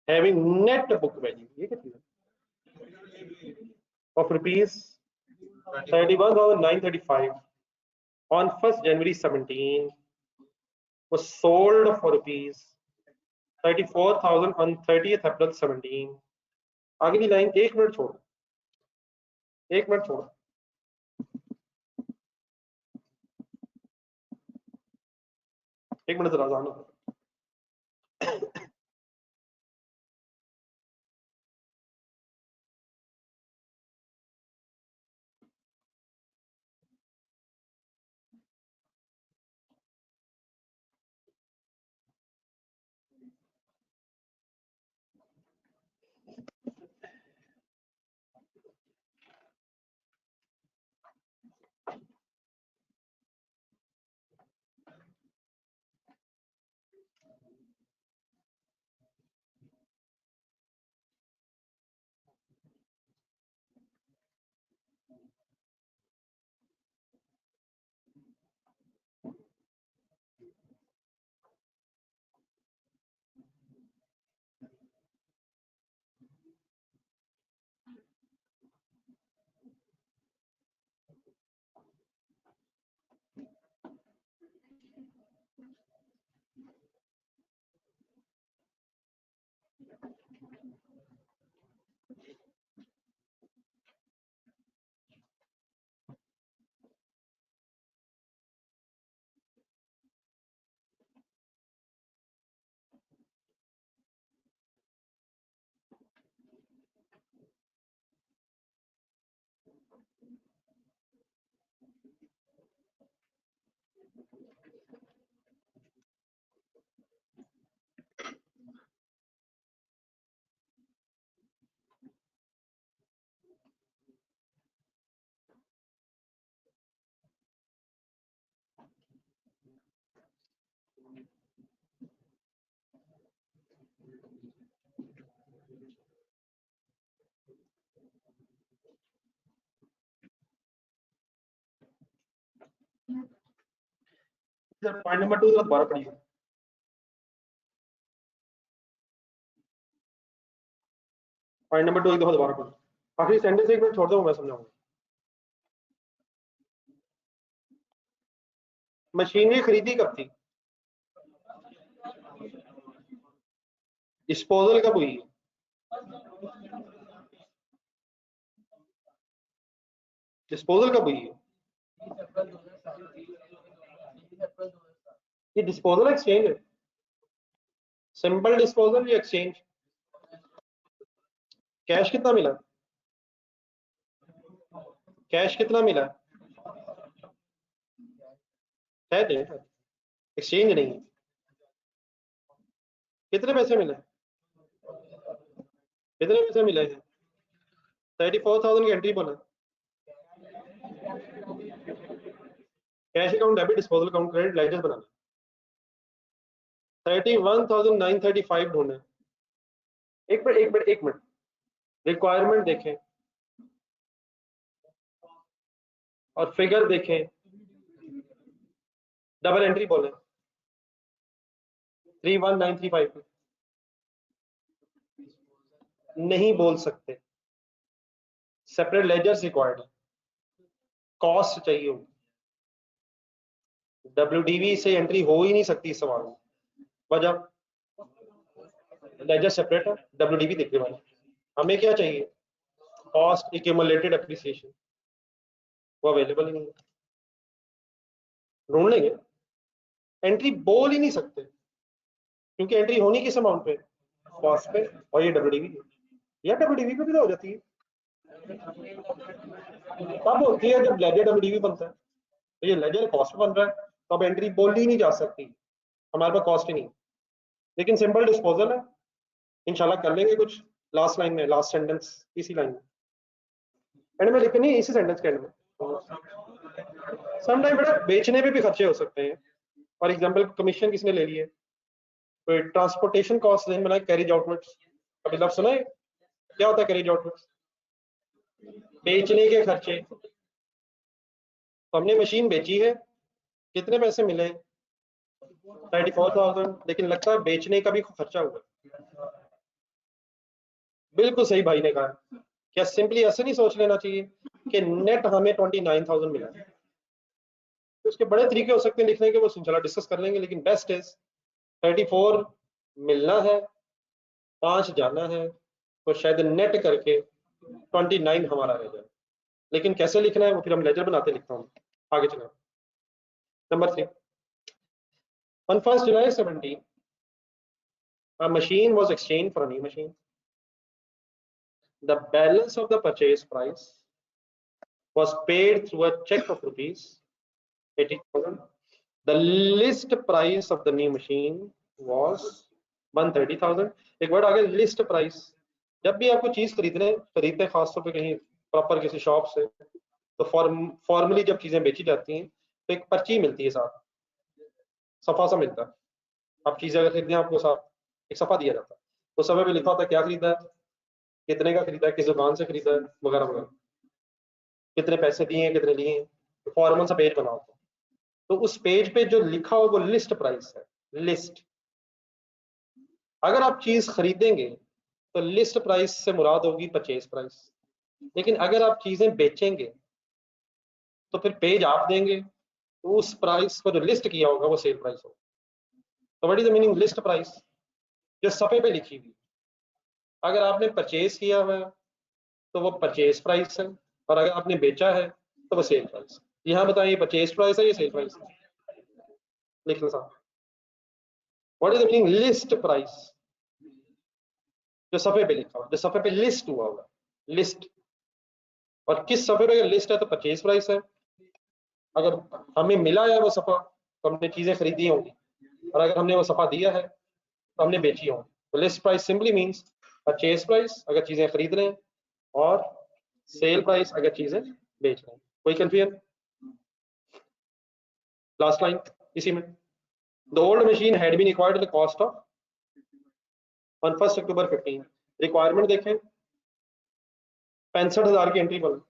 having net book value, ये क्या चीज है, of rupees 31,935 on 1st January 17 was sold for rupees 34,000 on 30th April 17। अगली लाइन एक मिनट छोड़ो, एक मिनट छोड़ो। एक मिनट जरा जानो। पॉइंट नंबर 2 दोबारा पढ़िए। पॉइंट नंबर 2 एक दफा दोबारा पढ़िए। आखिरी सेंटेंस एक मिनट छोड़ दो, मैं समझाऊंगा। मशीनरी खरीदी कब थी? डिस्पोजल कब हुई? डिस्पोजल कब हुई है? ये डिस्पोजल एक्सचेंज है? सिंपल डिस्पोजल या एक्सचेंज? कैश कितना मिला? कैश कितना मिला? एक्सचेंज नहीं है। कितने पैसे मिले? कितने पैसे मिले हैं? 34,000 की एंट्री बोला। Cash account debit, disposal account credit, ledger बनाना। 31,935 ढूंढे। एक मिनट रिक्वायरमेंट देखें और फिगर देखें, डबल एंट्री बोले 31,935 नहीं बोल सकते। सेपरेट लेजर्स रिक्वायर्ड है, कॉस्ट चाहिए होगी। WDV से एंट्री हो ही नहीं सकती इस सवाल में। वजह लेजर सेपरेट है, WDV देखने वाला। हमें क्या चाहिए? कॉस्ट एक्यूमुलेटेड एप्रिसिएशन, वो अवेलेबल ही नहीं है। ढूंढ लेंगे। एंट्री बोल ही नहीं सकते क्योंकि एंट्री होनी किस अमाउंट पे? कॉस्ट पे। और ये WDV या WDV पे भी तो हो जाती है। तब होती है जब लेजर WDV बनता है। तो ये लेजर कॉस्ट बन रहा है, तो अब एंट्री बोल ही नहीं जा सकती, हमारे पास कॉस्ट ही नहीं। लेकिन सिंपल डिस्पोजल है, इंशाल्लाह कर लेंगे कुछ लास्ट लाइन में, लास्ट सेंटेंस इसी लाइन में एंड में लिखनी है, इसी सेंटेंस के एंड में। समटाइम बेटा बेचने पे भी खर्चे हो सकते हैं। फॉर एग्जांपल कमीशन किसने ले ली है, कोई ट्रांसपोर्टेशन कॉस्ट नहीं बनाए, कैरेज आउटवर्ड्स। कभी लफ्ज सुना है? क्या होता है कैरेज आउटवर्ड्स? बेचने के खर्चे। तो हमने मशीन बेची है, कितने पैसे मिले? 34,000, लेकिन लगता है बेचने का भी खर्चा हुआ। बिल्कुल सही भाई ने कहा। क्या सिंपली ऐसे नहीं सोच लेना चाहिए कि नेट हमें 29,000 मिला? तो उसके बड़े तरीके हो सकते हैं लिखने के, वो इंशाल्लाह डिस्कस कर लेंगे, लेकिन बेस्ट इज 34 मिलना है, 5 जाना है, तो शायद नेट करके 29 हमारा रह जाए। लेकिन कैसे लिखना है वो फिर हम लेजर बनाते लिखता हूँ। आगे चलो। Number 3, on 1st July 17, a machine was exchanged for a new machine. The balance of the purchase price was paid through a check of rupees 80,000. The list price of the new machine was 130,000. एक word आगे list price. जब भी आपको चीज खरीदते हैं खासतौर पे कहीं प्रॉपर किसी शॉप से, तो फॉर्मली जब चीजें बेची जाती हैं तो एक पर्ची मिलती है, साथ सफा सा मिलता है। आप चीजें अगर खरीदते हैं आपको साथ एक सफा दिया जाता है, उस समय पे लिखा होता है क्या खरीदा है, कितने का खरीदा है, किस दुकान से खरीदा है, वगैरह वगैरह, कितने पैसे दिए हैं, कितने लिए हैं। फॉर्मल सा पेज बना होता है, तो उस पेज पे जो लिखा हो वो लिस्ट प्राइस है। लिस्ट। अगर आप चीज खरीदेंगे तो लिस्ट प्राइस से मुराद होगी परचेज प्राइस। लेकिन अगर आप चीजें बेचेंगे तो फिर पेज आप देंगे, तो उस प्राइस को जो लिस्ट किया होगा वो सेल प्राइस होगा। तो what is the meaning list price? जो सफे पे लिखी हुई। अगर आपने परचेज किया हुआ है तो वो परचेज प्राइस है, और अगर आपने बेचा है तो वो सेल प्राइस। यहाँ बताइए परचेज प्राइस है या सेल प्राइस है? लिख लो साहब। What is the meaning list price? जो सफे पे लिखा हुआ, जो सफे पे लिस्ट हुआ होगा, लिस्ट। और किस सफे पे लिस्ट है तो परचेज प्राइस है। अगर हमें मिला है वो सफा तो हमने चीजें खरीदी होंगी, और अगर हमने वो सफा दिया है तो हमने बेची होंगी। तो list price simply means purchase price अगर चीजें खरीद रहे हैं, और सेल प्राइस अगर चीजें बेच रहे हैं। कोई कंफ्यूजन? लास्ट लाइन इसी में। The old machine had been acquired at the cost of on 1 October 15। Requirement देखें, 65,000 की एंट्री बोलो।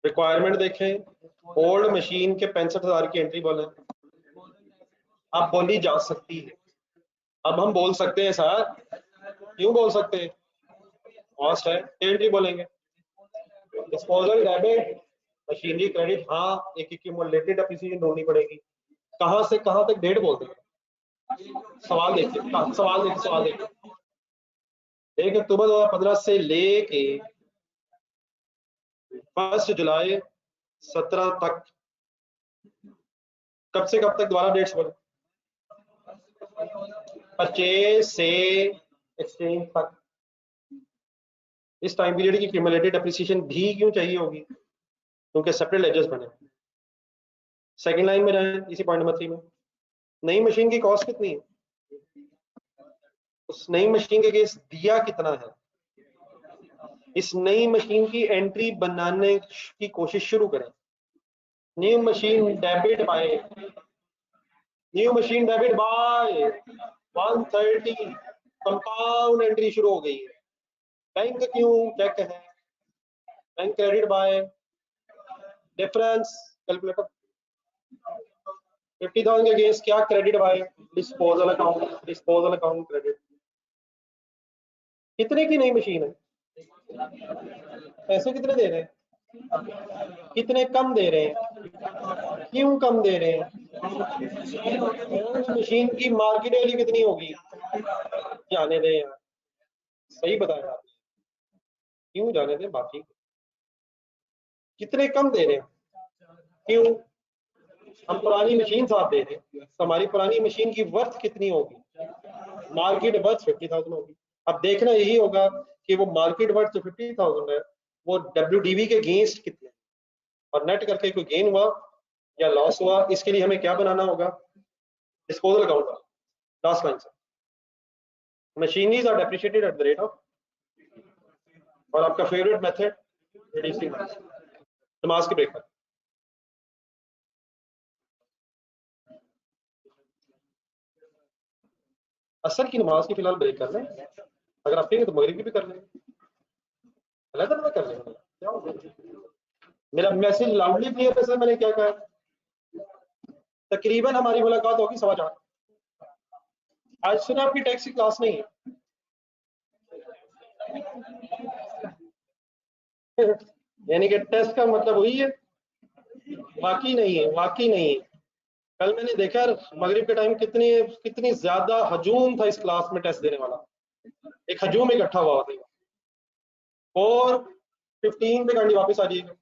रिक्वायरमेंट देखें, ओल्ड मशीन के 65,000 की एंट्री बोले, अब बोली जा सकती है। अब हम बोल सकते हैं सर, क्यों बोल सकते हैं, कॉस्ट है, एंट्री बोलेंगे। डिस्पोजल डेबिट, मशीनरी क्रेडिट, हाँ एक एक्यूमुलेटेड डेप्रिसिएशन ढूंढनी पड़ेगी। कहां से कहां तक डेट बोलते हैं, सवाल देखिए, सवाल देखिए 1 अक्टूबर 2015 से लेके 1 जुलाई 17 तक, कब से कब तक दोबारा डेट्स बोले, परचेज से एक्सचेंज तक। इस टाइम पीरियड की क्यूमुलेटेड डेप्रिसिएशन भी क्यों चाहिए होगी, क्योंकि सेपरेट लेजर्स बने। सेकंड लाइन में रहे इसी पॉइंट नंबर 3 में, नई मशीन की कॉस्ट कितनी है, उस नई मशीन के केस दिया कितना है, इस नई मशीन की एंट्री बनाने की कोशिश शुरू करें। New machine debit bye, new machine debit bye 130, compound entry शुरू हो गई है। बैंक क्यों चेक है, bank credit by difference calculator, 50,000 के अगेंस्ट क्या credit by disposal account credit. कितने की नई मशीन है, पैसे कितने दे रहे हैं, कितने कम दे रहे हैं, क्यों कम दे रहे हैं, मशीन की मार्केट वैल्यू कितनी होगी, जाने दें यार, सही बताया आपने, क्यों जाने दें, बाकी कितने कम दे रहे हैं, क्यों, हम पुरानी मशीन साथ दे रहे हैं, तो हमारी पुरानी मशीन की वर्थ कितनी होगी, मार्केट वर्थ 50,000 होगी। अब देखना यही होगा कि वो मार्केट वर्थ जो 50,000 है वो WDV के अगेंस्ट कितने, और नेट करके कोई गेन हुआ या लॉस हुआ, इसके लिए हमें क्या बनाना होगा, डिस्पोजल अकाउंट लास्ट लाइन से, machineries are depreciated at the rate of, और आपका फेवरेट मेथड रिड्यूसिंग, नमाज की ब्रेक पर। असर की नमाज की फिलहाल ब्रेक कर लें, अगर आप कहेंगे तो मगरिब की भी कर लेंगे, अलग अलग कर लेंगे, क्या होगा। मेरा मैसेज लाउडली क्लियर है सर, मैंने क्या कहा, तकरीबन हमारी मुलाकात होगी 4:15। आज सुना आपकी टैक्स की क्लास नहीं है, यानी कि टेस्ट का मतलब वही है, वाकई नहीं है, वाकई नहीं है। कल मैंने देखा मगरिब के टाइम कितनी ज्यादा हजूम था इस क्लास में टेस्ट देने वाला, एक हजूम इकट्ठा हुआ था। 4:15 पे गाड़ी वापस आ जाइएगा।